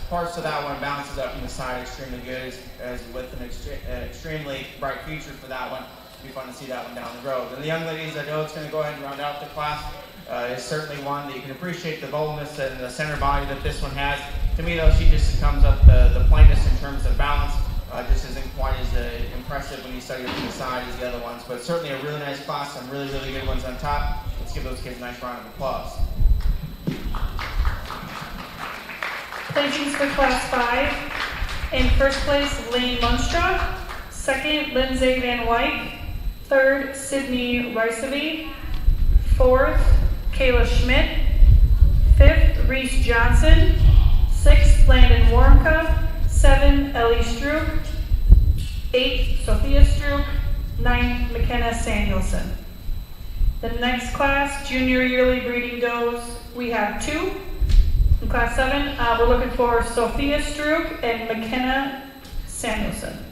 parts to that one. Bounces up from the side extremely good, as with an extremely bright future for that one. It'll be fun to see that one down the road. And the young ladies, I know it's going to go ahead and round out the class. Is certainly one that you can appreciate the boldness and the center body that this one has. To me, though, she just comes up the plainest in terms of balance. Just isn't quite as impressive when you study it from the side as the other ones, but certainly a really nice class, some really good ones on top. Let's give those kids a nice round of applause. Placings for Class 5. In first place, Lane Munstra. Second, Lindsay Van Wyk. Third, Sydney Ricevy. Fourth, Kayla Schmidt. 5th, Reese Johnson. 6th, Landon Warmka. 7th, Ellie Strook. 8th, Sophia Strook. 9th, McKenna Samuelson. The next class, junior yearly breeding does, we have 2. In class 7, we're looking for Sophia Strook and McKenna Samuelson.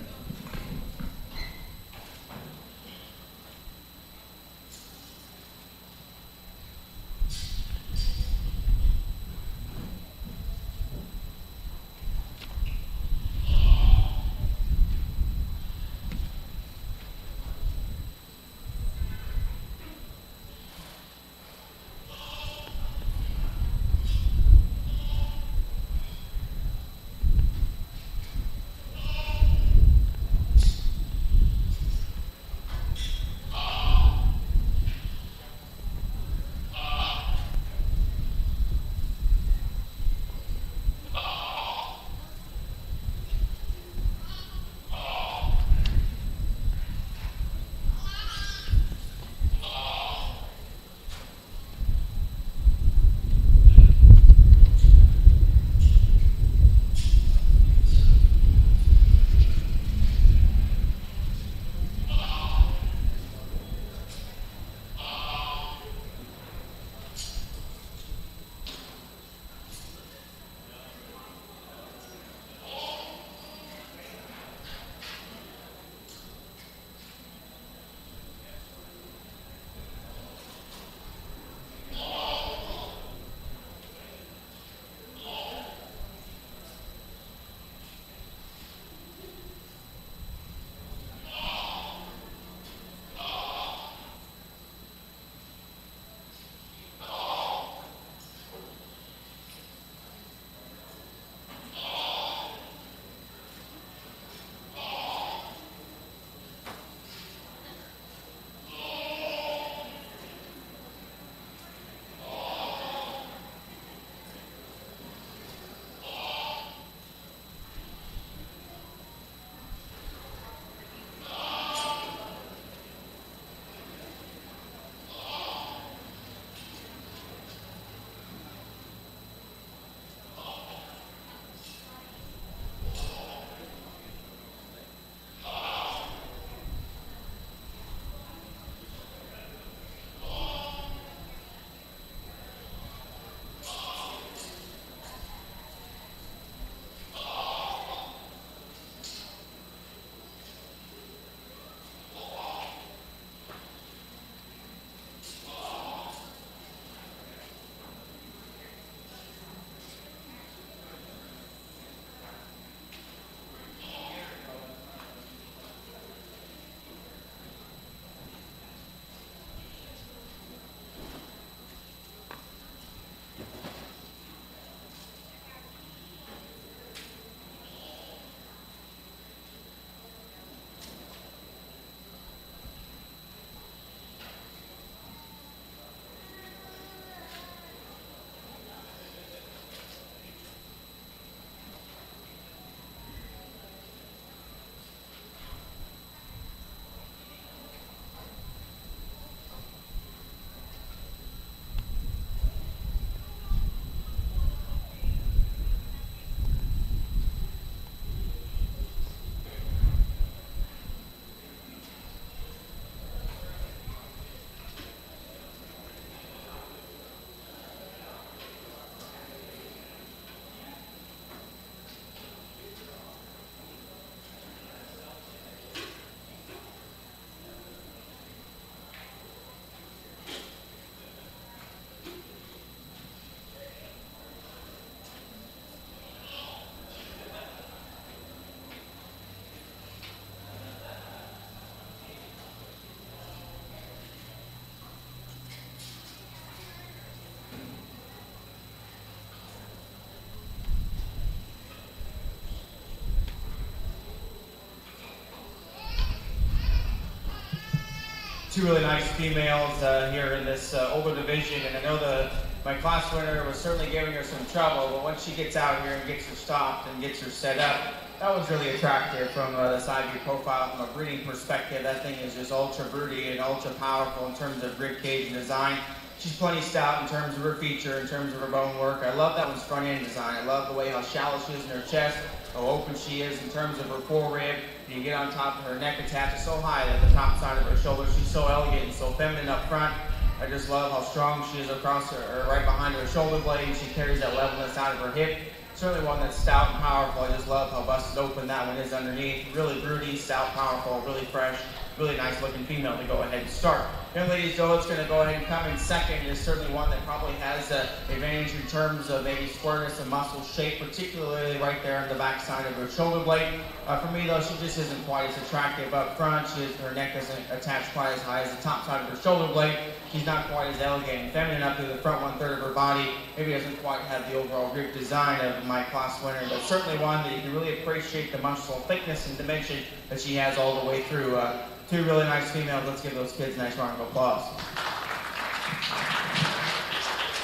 two really nice females here in this older division, and I know my class winner was certainly giving her some trouble, but once she gets out here and gets her stopped and gets her set up, That was really attractive from the side view profile. From a breeding perspective, that thing is just ultra broody and ultra powerful in terms of rib cage and design. She's plenty stout in terms of her feature, in terms of her bone work. I love that one's front end design. I love the way how shallow she is in her chest, how open she is in terms of her forerib. You get on top of her neck, attaches so high that the top side of her shoulder, she's so elegant and so feminine up front. I just love how strong she is across her, right behind her shoulder blade. She carries that levelness out of her hip. Certainly one that's stout and powerful. I just love how busted open that one is underneath. Really broody, stout, powerful, really fresh, really nice looking female to go ahead and start. Young ladies, Joe, it's going to go ahead and come in second. Is certainly one that probably has an advantage in terms of maybe squareness and muscle shape, particularly right there on the back side of her shoulder blade. For me, though, she just isn't quite as attractive up front. Her neck doesn't attach quite as high as the top side of her shoulder blade. She's not quite as elegant and feminine up through the front 1/3 of her body. Maybe doesn't quite have the overall rib design of my class winner, but certainly one that you can really appreciate the muscle thickness and dimension that she has all the way through. Two really nice females. Let's give those kids a nice round of applause.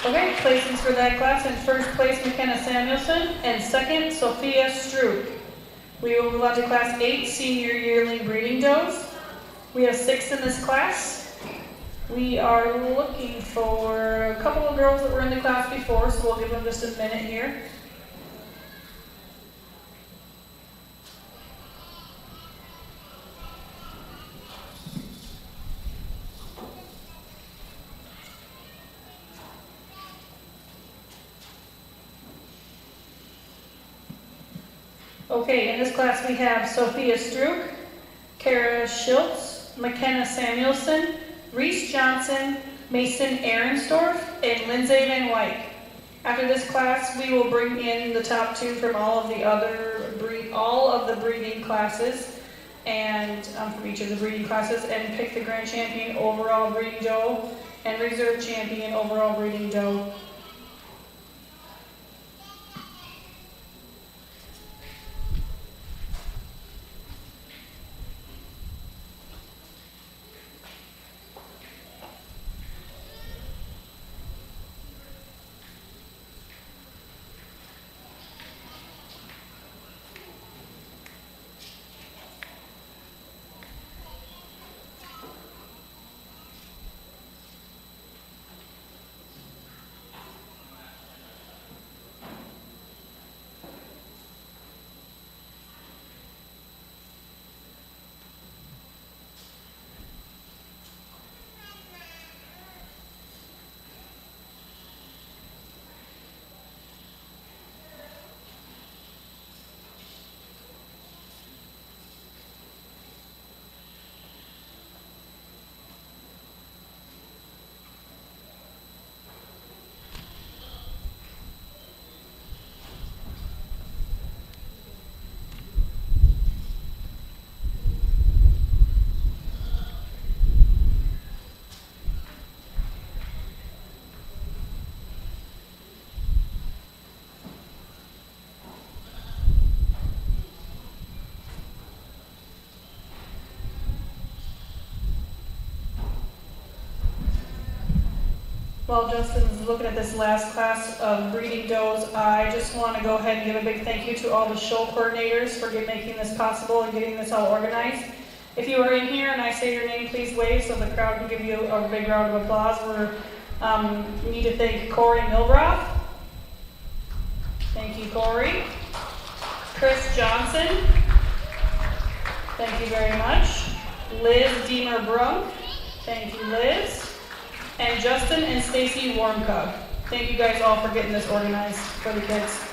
Okay, placings for that class. In first place, McKenna Samuelson, and second, Sophia Stroop. We will move on to class 8, senior yearling breeding does. We have 6 in this class. We are looking for a couple of girls that were in the class before, so we'll give them just a minute here. Okay, in this class we have Sophia Stroop, Kara Schultz, McKenna Samuelson, Reese Johnson, Mason Ahrensdorf, and Lindsay Van Wyk. After this class, we will bring in the top 2 from all of the breeding classes, and from each of the breeding classes, and pick the grand champion overall breeding doe and reserve champion overall breeding doe. While Justin's looking at this last class of breeding does, I just want to go ahead and give a big thank you to all the show coordinators for making this possible and getting this all organized. If you are in here and I say your name, please wave so the crowd can give you a big round of applause. We need to thank Corey Milbroth. Thank you, Corey. Chris Johnson. Thank you very much. Liz Deemer-Brunk. Thank you, Liz. And Justin and Stacy Warmcug. Thank you guys all for getting this organized for the kids.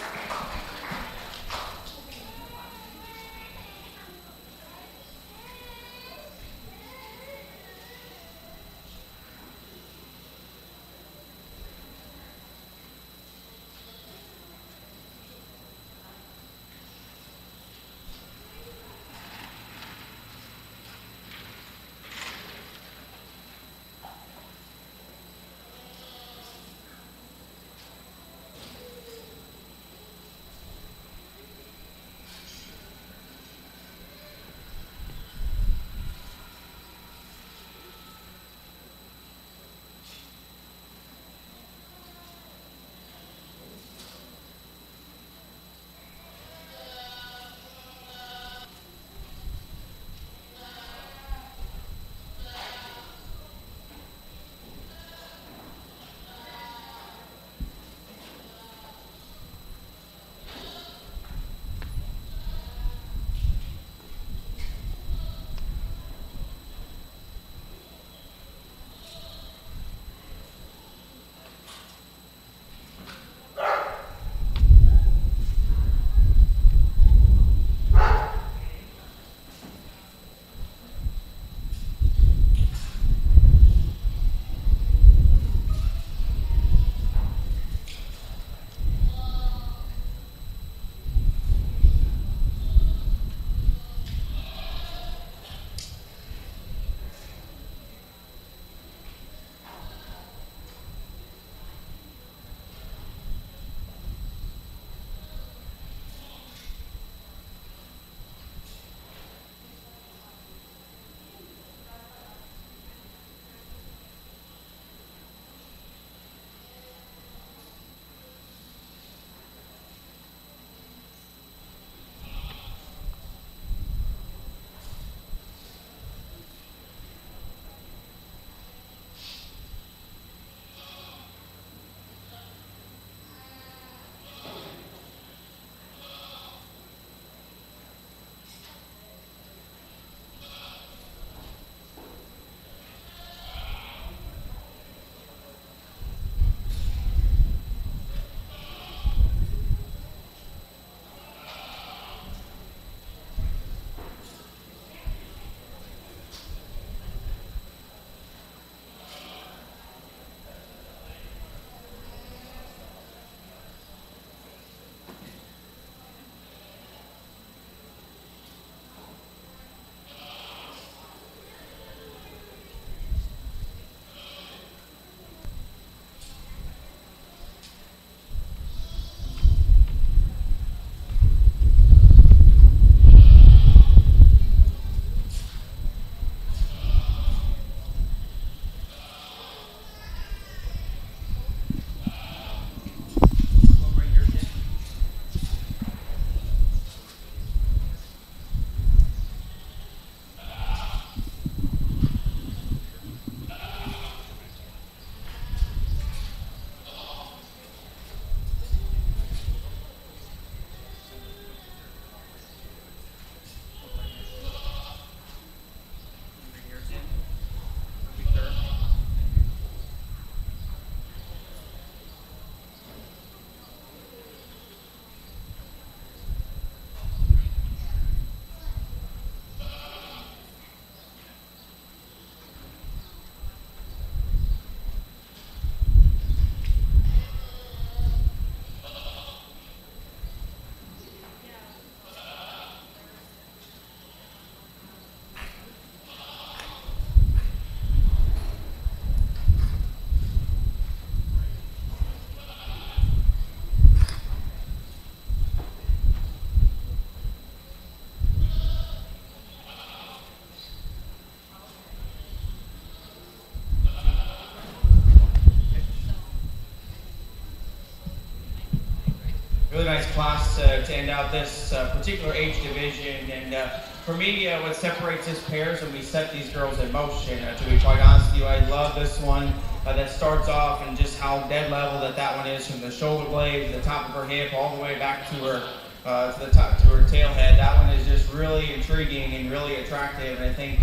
really nice class to end out this particular age division. And for me, what separates this pair is when we set these girls in motion. To be quite honest with you, I love this one that starts off and just how dead level that one is from the shoulder blade to the top of her hip all the way back to her to the top to her tailhead. That one is just really intriguing and really attractive. And I think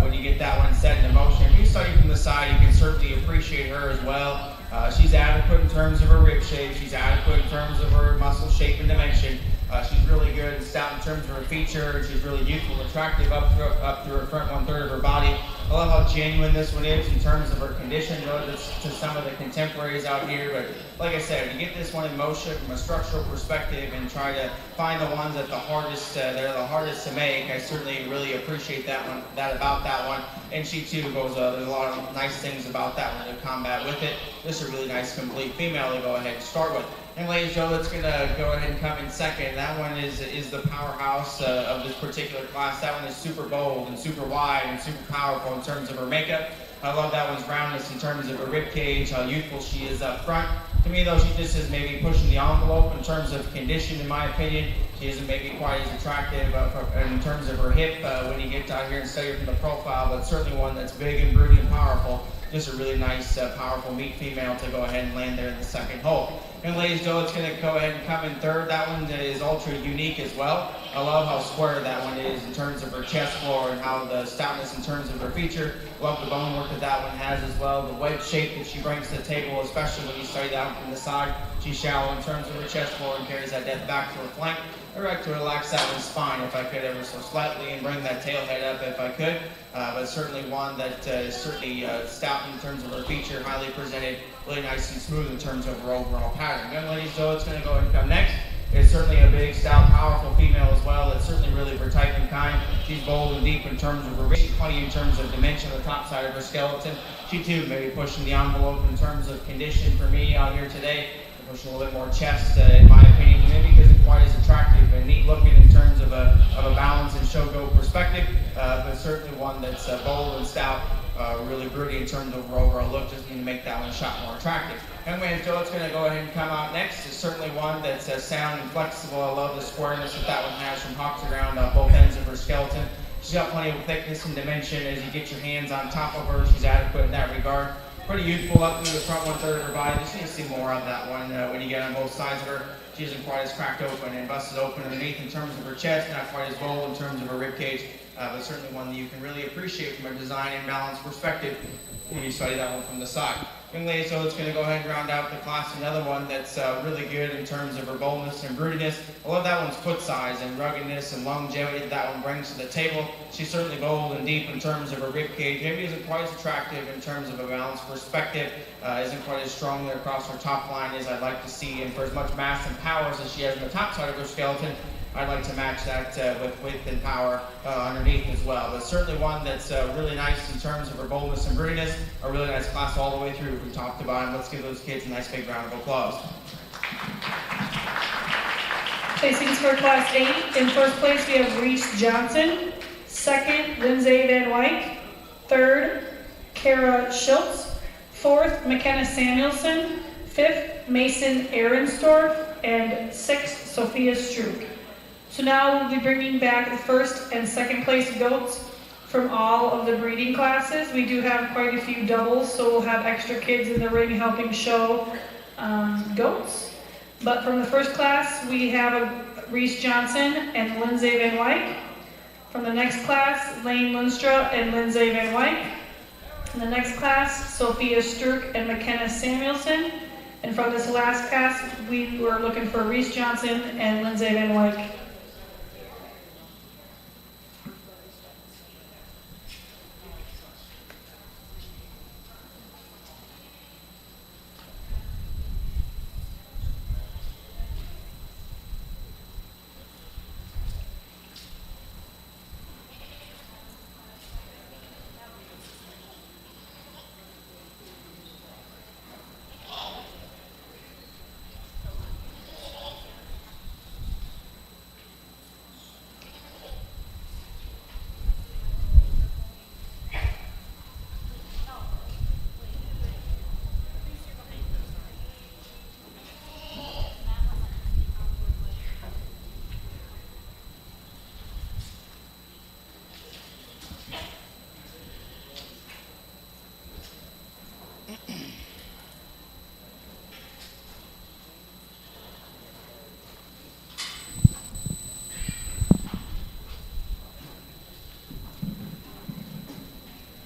when you get that one set in motion, if you study from the side, you can certainly appreciate her as well. She's adequate in terms of her rib shape. She's adequate in terms of her muscle shape and dimension. She's really good and stout in terms of her feature. She's really youthful and attractive up through her front 1/3 of her body. I love how genuine this one is in terms of her condition relative to some of the contemporaries out here. But like I said, you get this one in motion from a structural perspective and try to find the ones that are the hardest to make. I certainly really appreciate about that one. And she too goes, there's a lot of nice things about that one to combat with it. This is a really nice complete female to go ahead and start with. And ladies and gentlemen, that's going to go ahead and come in second. That one is the powerhouse of this particular class. That one is super bold and super wide and super powerful in terms of her makeup. I love that one's roundness in terms of her rib cage, how youthful she is up front. To me, though, she just is maybe pushing the envelope in terms of condition, in my opinion. She isn't maybe quite as attractive in terms of her hip when you get down here and study her from the profile, but certainly one that's big and broody and powerful. Just a really nice, powerful meat female to go ahead and land there in the second hole. And ladies and gentlemen, it's going to go ahead and come in third. That one is ultra unique as well. I love how square that one is in terms of her chest floor and how the stoutness in terms of her feature. Love the bone work that one has as well. The wedge shape that she brings to the table, especially when you study that one from the side. She's shallow in terms of her chest floor and carries that depth back to her flank. I'd like to relax that one's spine if I could ever so slightly and bring that tail head up if I could. But certainly one that is certainly stout in terms of her feature, highly presented, really nice and smooth in terms of her overall pattern. Young ladies, so it's going to go ahead and come next. It's certainly a big, stout, powerful female as well. It's certainly really her type and kind. She's bold and deep in terms of her weight, plenty in terms of dimension on the top side of her skeleton. She too may be pushing the envelope in terms of condition for me out here today. Pushing a little bit more chest, in my opinion, maybe because it's quite as attractive and neat looking in terms of a balance and show go perspective, but certainly one that's bold and stout, really broody in terms of her overall look, just need to make that one shot more attractive. And when Joe's going to go ahead and come out next, it's certainly one that's sound and flexible. I love the squareness that one has from hocks around both ends of her skeleton. She's got plenty of thickness and dimension. As you get your hands on top of her, she's adequate in that regard. Pretty youthful up through the front 1/3 of her body. Just need to see more of that one when you get on both sides of her. She isn't quite as cracked open and busted open underneath in terms of her chest, not quite as bold in terms of her rib cage, but certainly one that you can really appreciate from a design and balance perspective when you study that one from the side. Young ladies, so it's going to go ahead and round out the class. Another one that's really good in terms of her boldness and broodiness. I love that one's foot size and ruggedness and longevity that one brings to the table. She's certainly bold and deep in terms of her rib cage. Maybe isn't quite as attractive in terms of a balanced perspective. Isn't quite as strongly across her top line as I'd like to see. And for as much mass and power as she has on the top side of her skeleton, I'd like to match that with width and power underneath as well. But certainly one that's really nice in terms of her boldness and broodiness. A really nice class all the way through from top to bottom. Let's give those kids a nice big round of applause. Placings for Class 8. In first place, we have Reese Johnson. Second, Lindsay Van Wyk. Third, Kara Schultz. Fourth, McKenna Samuelson. Fifth, Mason Ahrenstorff. And sixth, Sophia Strook. So now we'll be bringing back the first and second place goats from all of the breeding classes. We do have quite a few doubles, so we'll have extra kids in the ring helping show goats. But from the first class, we have Reese Johnson and Lindsay Van Wyk. From the next class, Lane Lundstra and Lindsay Van Wyk. In the next class, Sophia Strook and McKenna Samuelson. And from this last class, we were looking for Reese Johnson and Lindsay Van Wyk.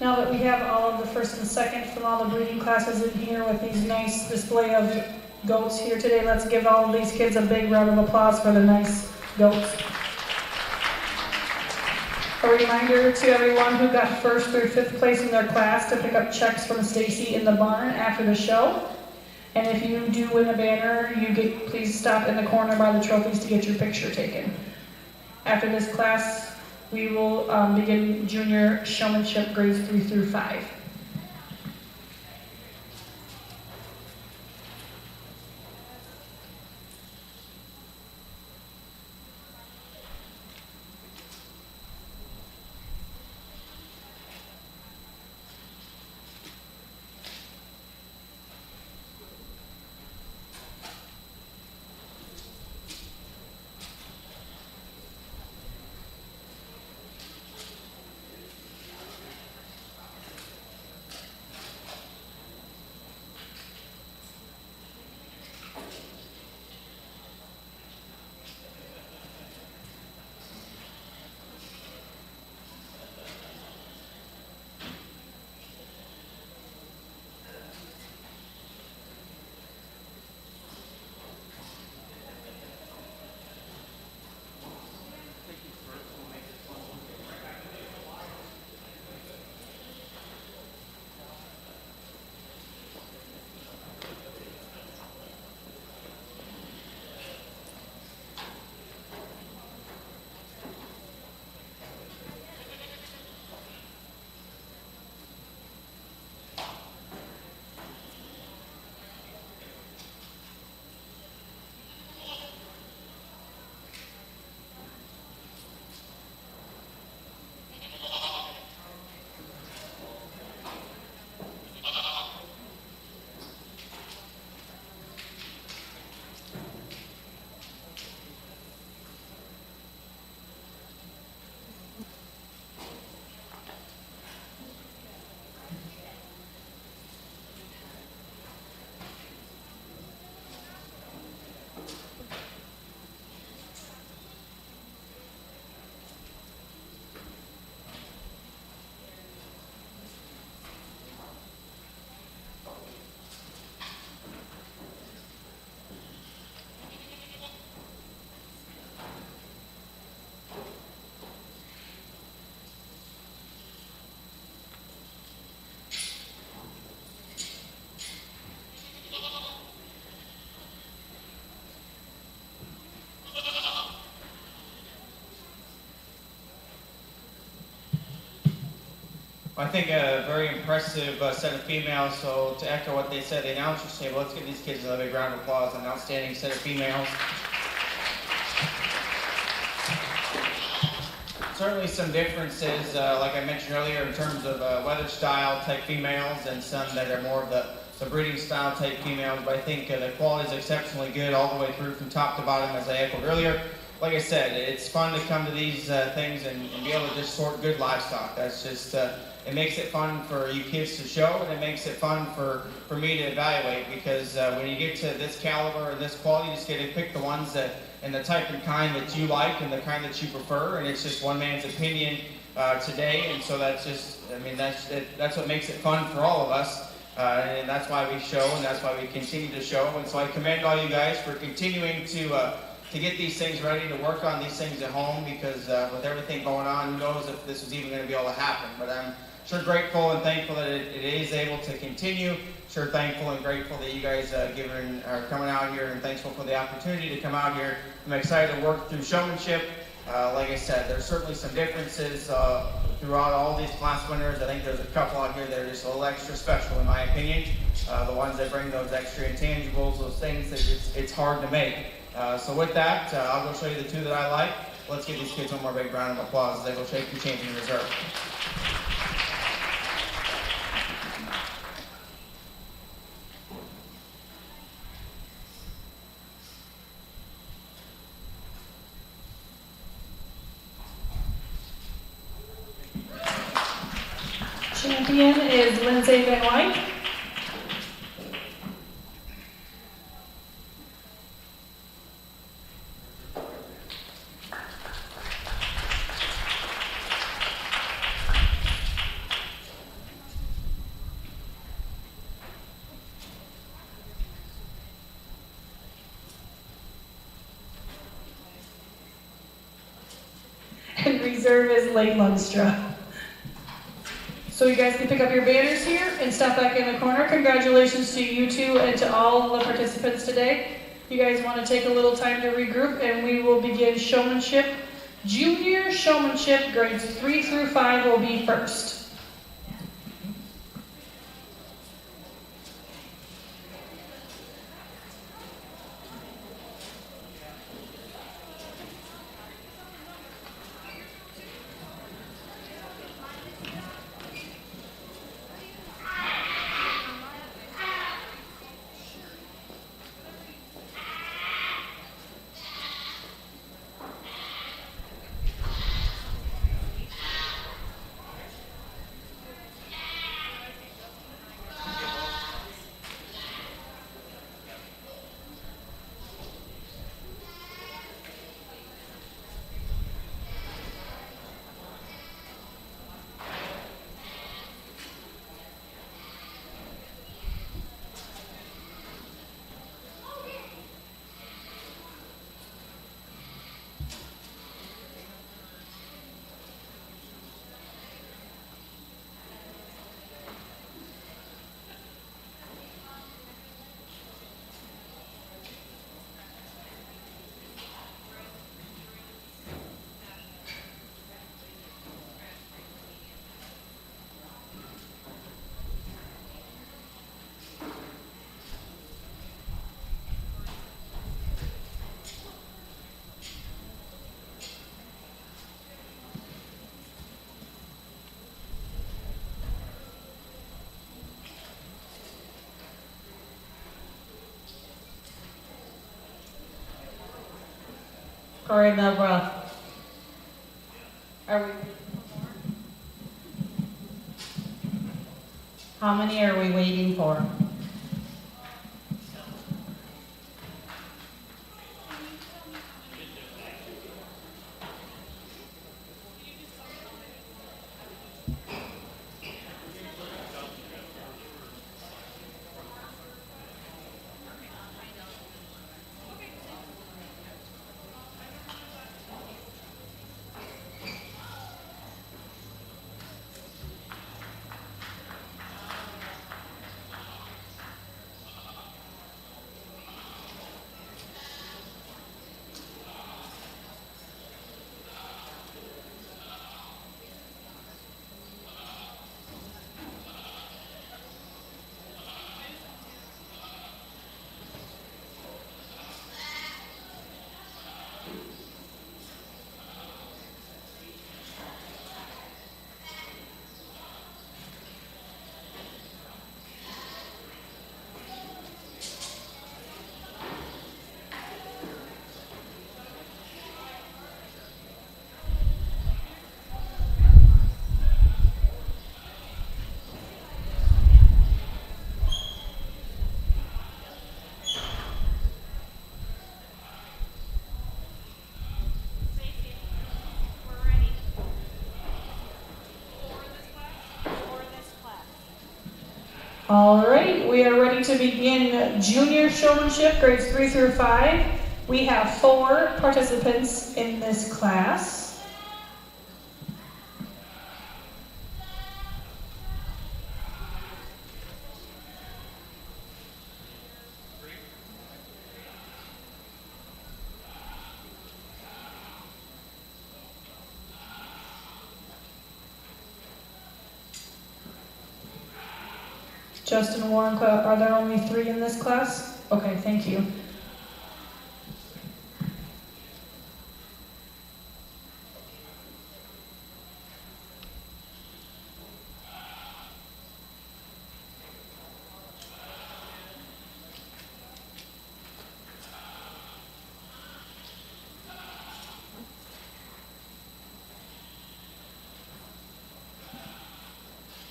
Now that we have all of the first and second from all the breeding classes in here with these nice display of goats here today, let's give all of these kids a big round of applause for the nice goats. A reminder to everyone who got first through fifth place in their class to pick up checks from Stacy in the barn after the show. And if you do win a banner, please stop in the corner by the trophies to get your picture taken. After this class, we will begin junior showmanship grades 3 through 5. I think a very impressive set of females. So to echo what they said, the announcers table, let's give these kids another big round of applause. An outstanding set of females. Certainly some differences, like I mentioned earlier, in terms of weather style type females and some that are more of the breeding style type females. But I think the quality is exceptionally good all the way through from top to bottom, as I echoed earlier. Like I said, it's fun to come to these things and be able to just sort good livestock. That's just, it makes it fun for you kids to show, and it makes it fun for me to evaluate, because when you get to this caliber and this quality, you just get to pick the ones that, and the type and kind that you like and the kind that you prefer, and it's just one man's opinion today, and so that's just, I mean, that's what makes it fun for all of us, and that's why we show, and that's why we continue to show, and so I commend all you guys for continuing to get these things ready, to work on these things at home, because with everything going on, who knows if this is even going to be able to happen. But I'm sure grateful and thankful that it is able to continue. Sure thankful and grateful that you guys are coming out here, and thankful for the opportunity to come out here. I'm excited to work through showmanship. Like I said, there's certainly some differences throughout all these class winners. I think there's a couple out here that are just a little extra special, in my opinion. The ones that bring those extra intangibles, those things that it's hard to make. So with that, I'll go show you the two that I like. Let's give these kids one more big round of applause as they go shake the champion reserve. Champion is Lindsay Van Wyk. reserve is Lake Lunstra. So you guys can pick up your banners here and step back in the corner. Congratulations to you two and to all the participants today. You guys want to take a little time to regroup and we will begin showmanship. Junior showmanship grades 3 through 5 will be first. Corey Melbrook. Are we? How many are we waiting for? All right, we are ready to begin junior showmanship, grades 3 through 5. We have 4 participants in this class. Justin Warnka, are there only 3 in this class? Okay, thank you.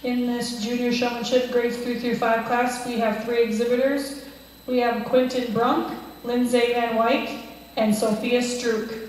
In this junior showmanship grades 3 through 5 class, we have 3 exhibitors. We have Quentin Brunk, Lindsay Van Wyk, and Sophia Strook.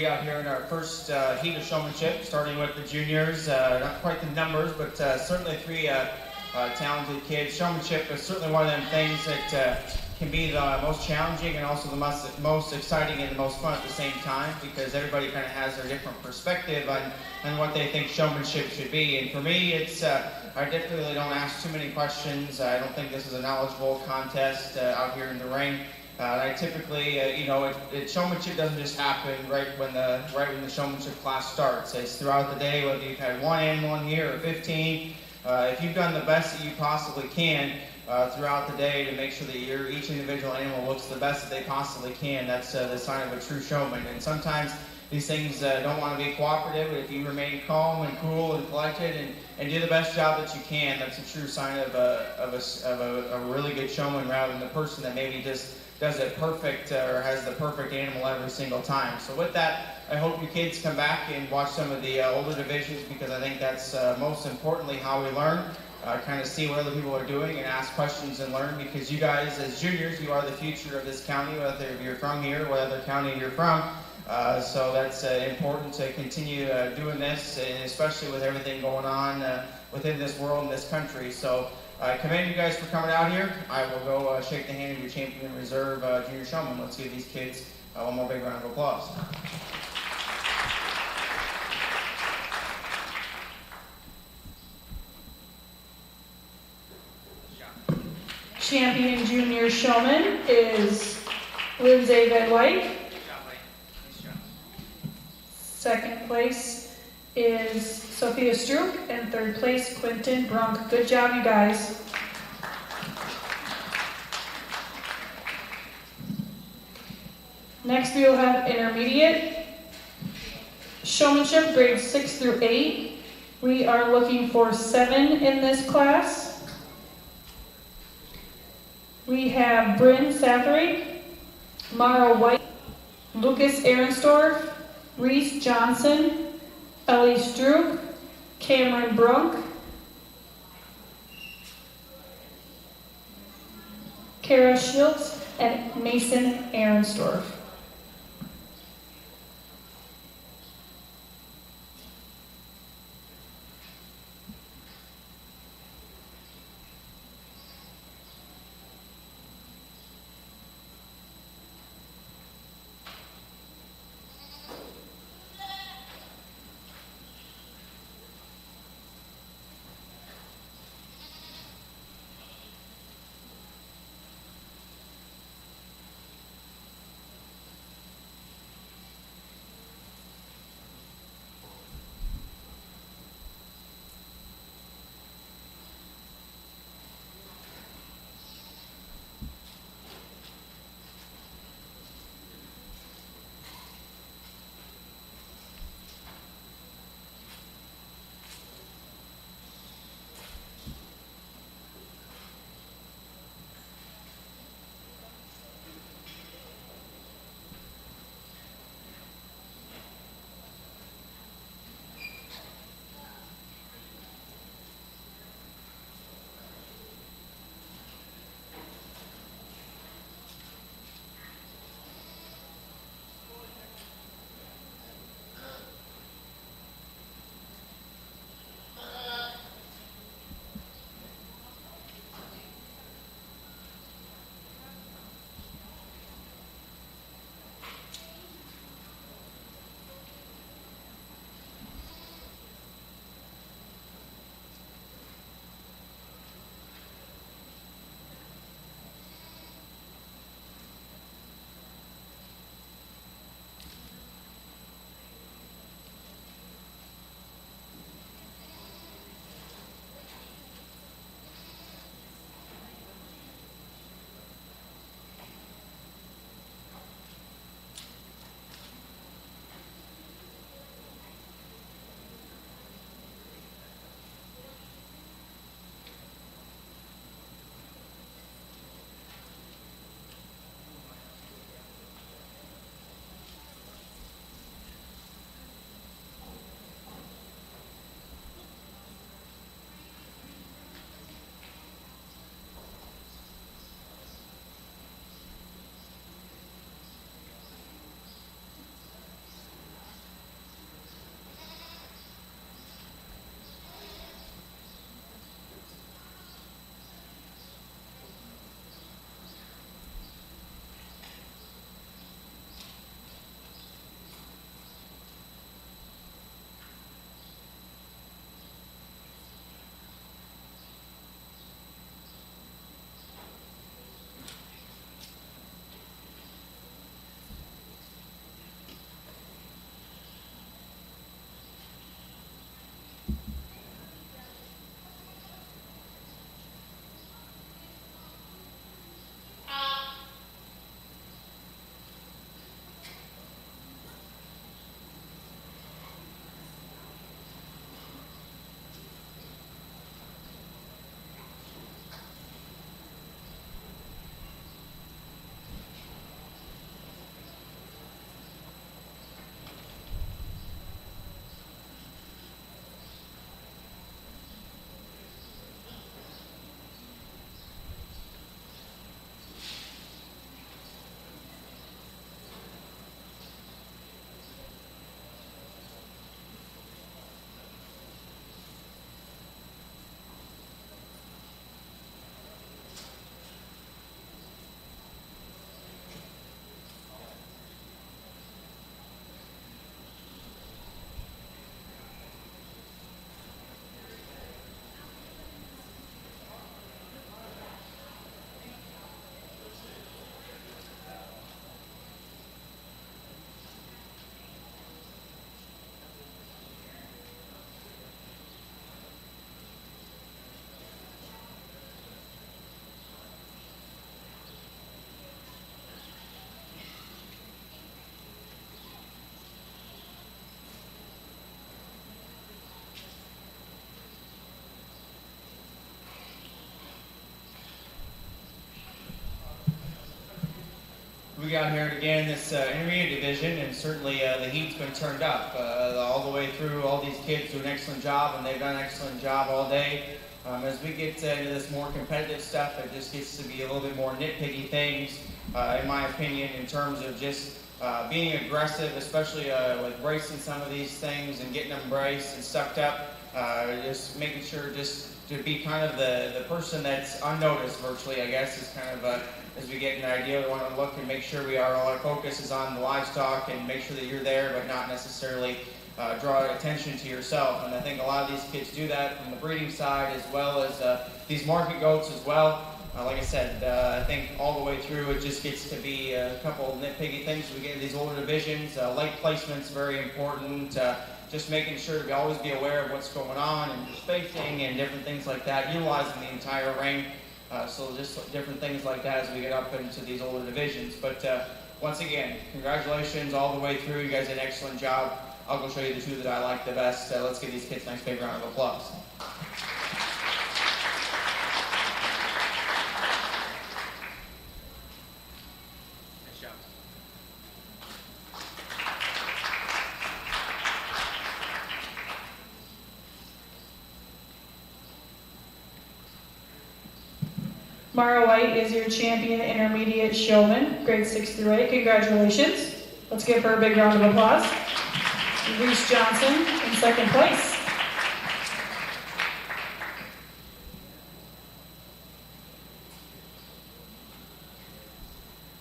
be out here in our first heat of showmanship, starting with the juniors. Not quite the numbers, but certainly three talented kids. Showmanship is certainly one of them things that can be the most challenging and also the most exciting and the most fun at the same time, because everybody kind of has their different perspective on what they think showmanship should be. And for me, it's I definitely don't ask too many questions. I don't think this is a knowledgeable contest out here in the ring. I typically, showmanship doesn't just happen right when the showmanship class starts. It's throughout the day, whether you've had one animal in here or 15. If you've done the best that you possibly can throughout the day to make sure that each individual animal looks the best that they possibly can, that's the sign of a true showman. And sometimes these things don't want to be cooperative, but if you remain calm and cool and collected and do the best job that you can, that's a true sign of a really good showman, rather than the person that maybe just does it perfect or has the perfect animal every single time. So with that, I hope you kids come back and watch some of the older divisions, because I think that's most importantly how we learn. Kind of see what other people are doing and ask questions and learn, because you guys as juniors, you are the future of this county, whether you're from here, what other county you're from. So that's important to continue doing this, and especially with everything going on within this world and this country. So I commend you guys for coming out here. I will go shake the hand of your champion reserve junior showman. Let's give these kids one more big round of applause. Champion junior showman is Lindsay Van Wyk. Second place is Sophia Strook, and third place, Quentin Brunk. Good job, you guys. Next, we will have intermediate showmanship, grades 6 through 8. We are looking for 7 in this class. We have Bryn Sathary, Mara White, Lucas Ahrenstorff, Reese Johnson, Ellie Stroop, Cameron Brunk, Kara Schultz, and Mason Ahrenstorff. got here again this intermediate division, and certainly the heat's been turned up all the way through. All these kids do an excellent job, and they've done an excellent job all day. As we get into this more competitive stuff, it just gets to be a little bit more nitpicky things, in my opinion, in terms of just being aggressive, especially with bracing some of these things and getting them braced and sucked up. Just making sure just to be kind of the person that's unnoticed virtually, I guess, is kind of as we get an idea, we want to look and make sure all our focus is on the livestock and make sure that you're there, but not necessarily draw attention to yourself. And I think a lot of these kids do that from the breeding side as well as these market goats as well. Like I said, I think all the way through it just gets to be a couple nitpicky things. We get these older divisions. Leg placement's very important. Just making sure to always be aware of what's going on and spacing and different things like that, utilizing the entire ring. So just different things like that as we get up into these older divisions. But once again, congratulations all the way through. You guys did an excellent job. I'll go show you the two that I like the best. Let's give these kids a nice big round of applause. Nice job. Mara White is your champion intermediate showman, grade 6 through 8. Congratulations. Let's give her a big round of applause. Reese Johnson in second place.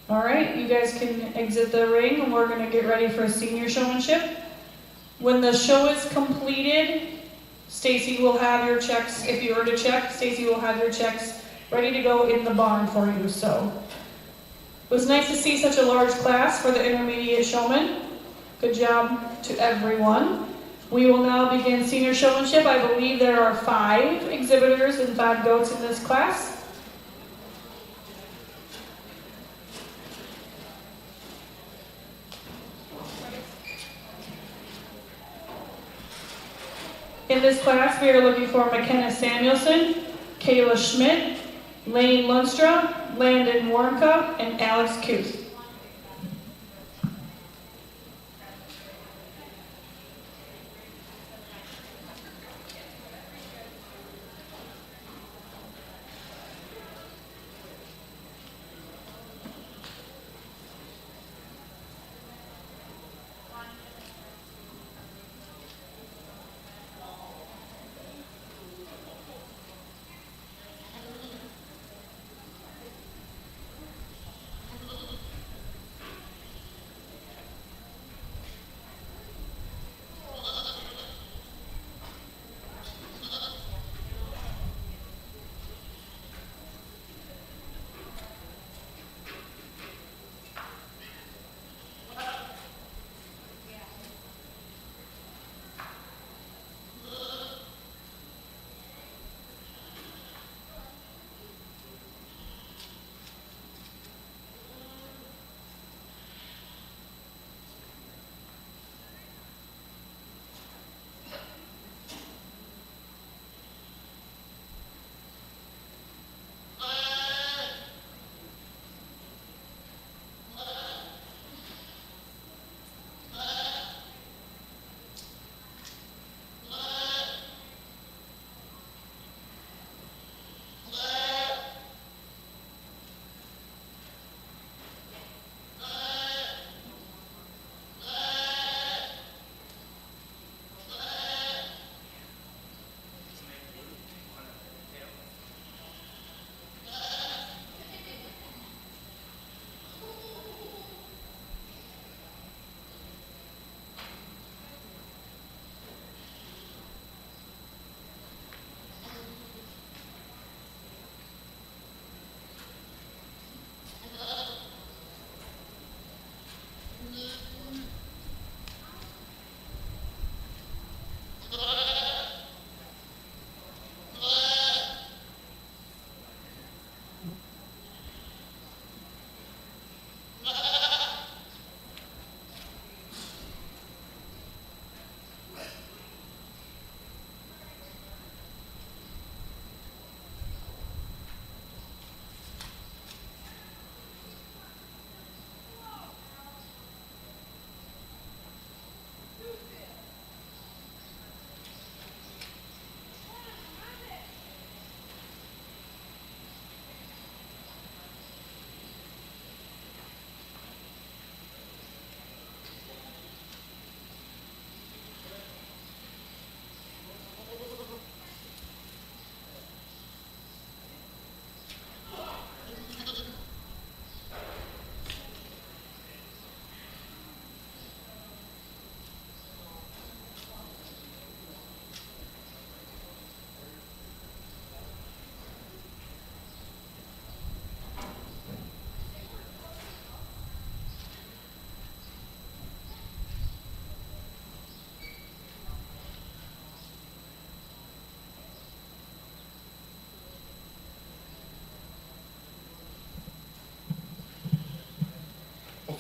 All right, you guys can exit the ring and we're going to get ready for senior showmanship. When the show is completed, Stacy will have your checks. If you earned a check, Stacy will have your checks ready to go in the barn for you. So it was nice to see such a large class for the intermediate showman. Good job to everyone. We will now begin senior showmanship. I believe there are 5 exhibitors and 5 goats in this class. In this class, we are looking for McKenna Samuelson, Kayla Schmidt, Lane Lunstra, Landon Warnka, and Alex Kuth.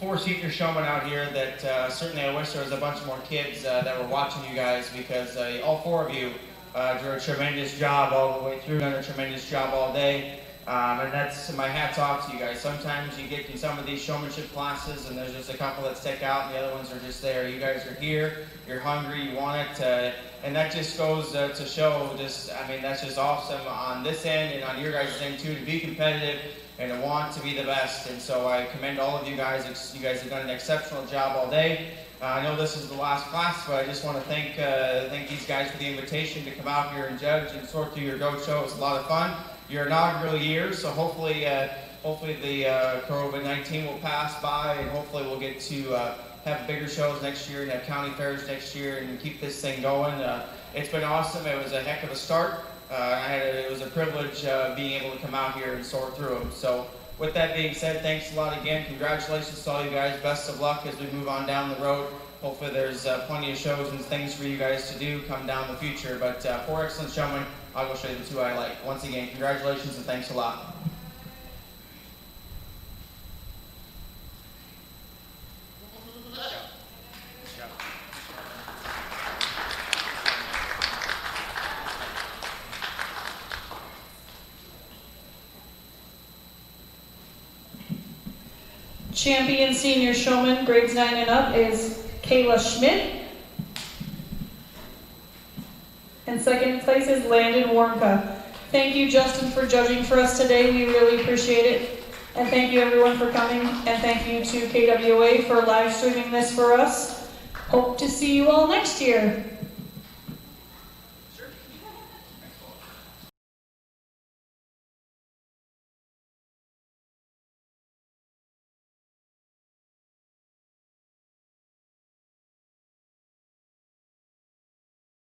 four senior showmen out here that certainly I wish there was a bunch more kids that were watching you guys, because all four of you did a tremendous job all the way through, done a tremendous job all day. And that's my hat's off to you guys. Sometimes you get in some of these showmanship classes and there's just a couple that stick out and the other ones are just there. You guys are here, you're hungry, you want it, and that just goes to show that's just awesome on this end and on your guys' end too, to be competitive and to want to be the best. And so I commend all of you guys. You guys have done an exceptional job all day. I know this is the last class, but I just want to thank these guys for the invitation to come out here and judge and sort through your goat show. It was a lot of fun. Your inaugural year, so hopefully the COVID-19 will pass by, and hopefully we'll get to have bigger shows next year and have county fairs next year and keep this thing going. It's been awesome. It was a heck of a start. It was a privilege being able to come out here and sort through them. So with that being said, thanks a lot again. Congratulations to all you guys. Best of luck as we move on down the road. Hopefully there's plenty of shows and things for you guys to do come down the future. But four excellent showmen, I'll go show you the two I like. Once again, congratulations and thanks a lot. Champion senior showman, grades 9 and up, is Kayla Schmidt. And second place is Landon Warnka. Thank you, Justin, for judging for us today. We really appreciate it. And thank you, everyone, for coming. And thank you to KWA for live streaming this for us. Hope to see you all next year.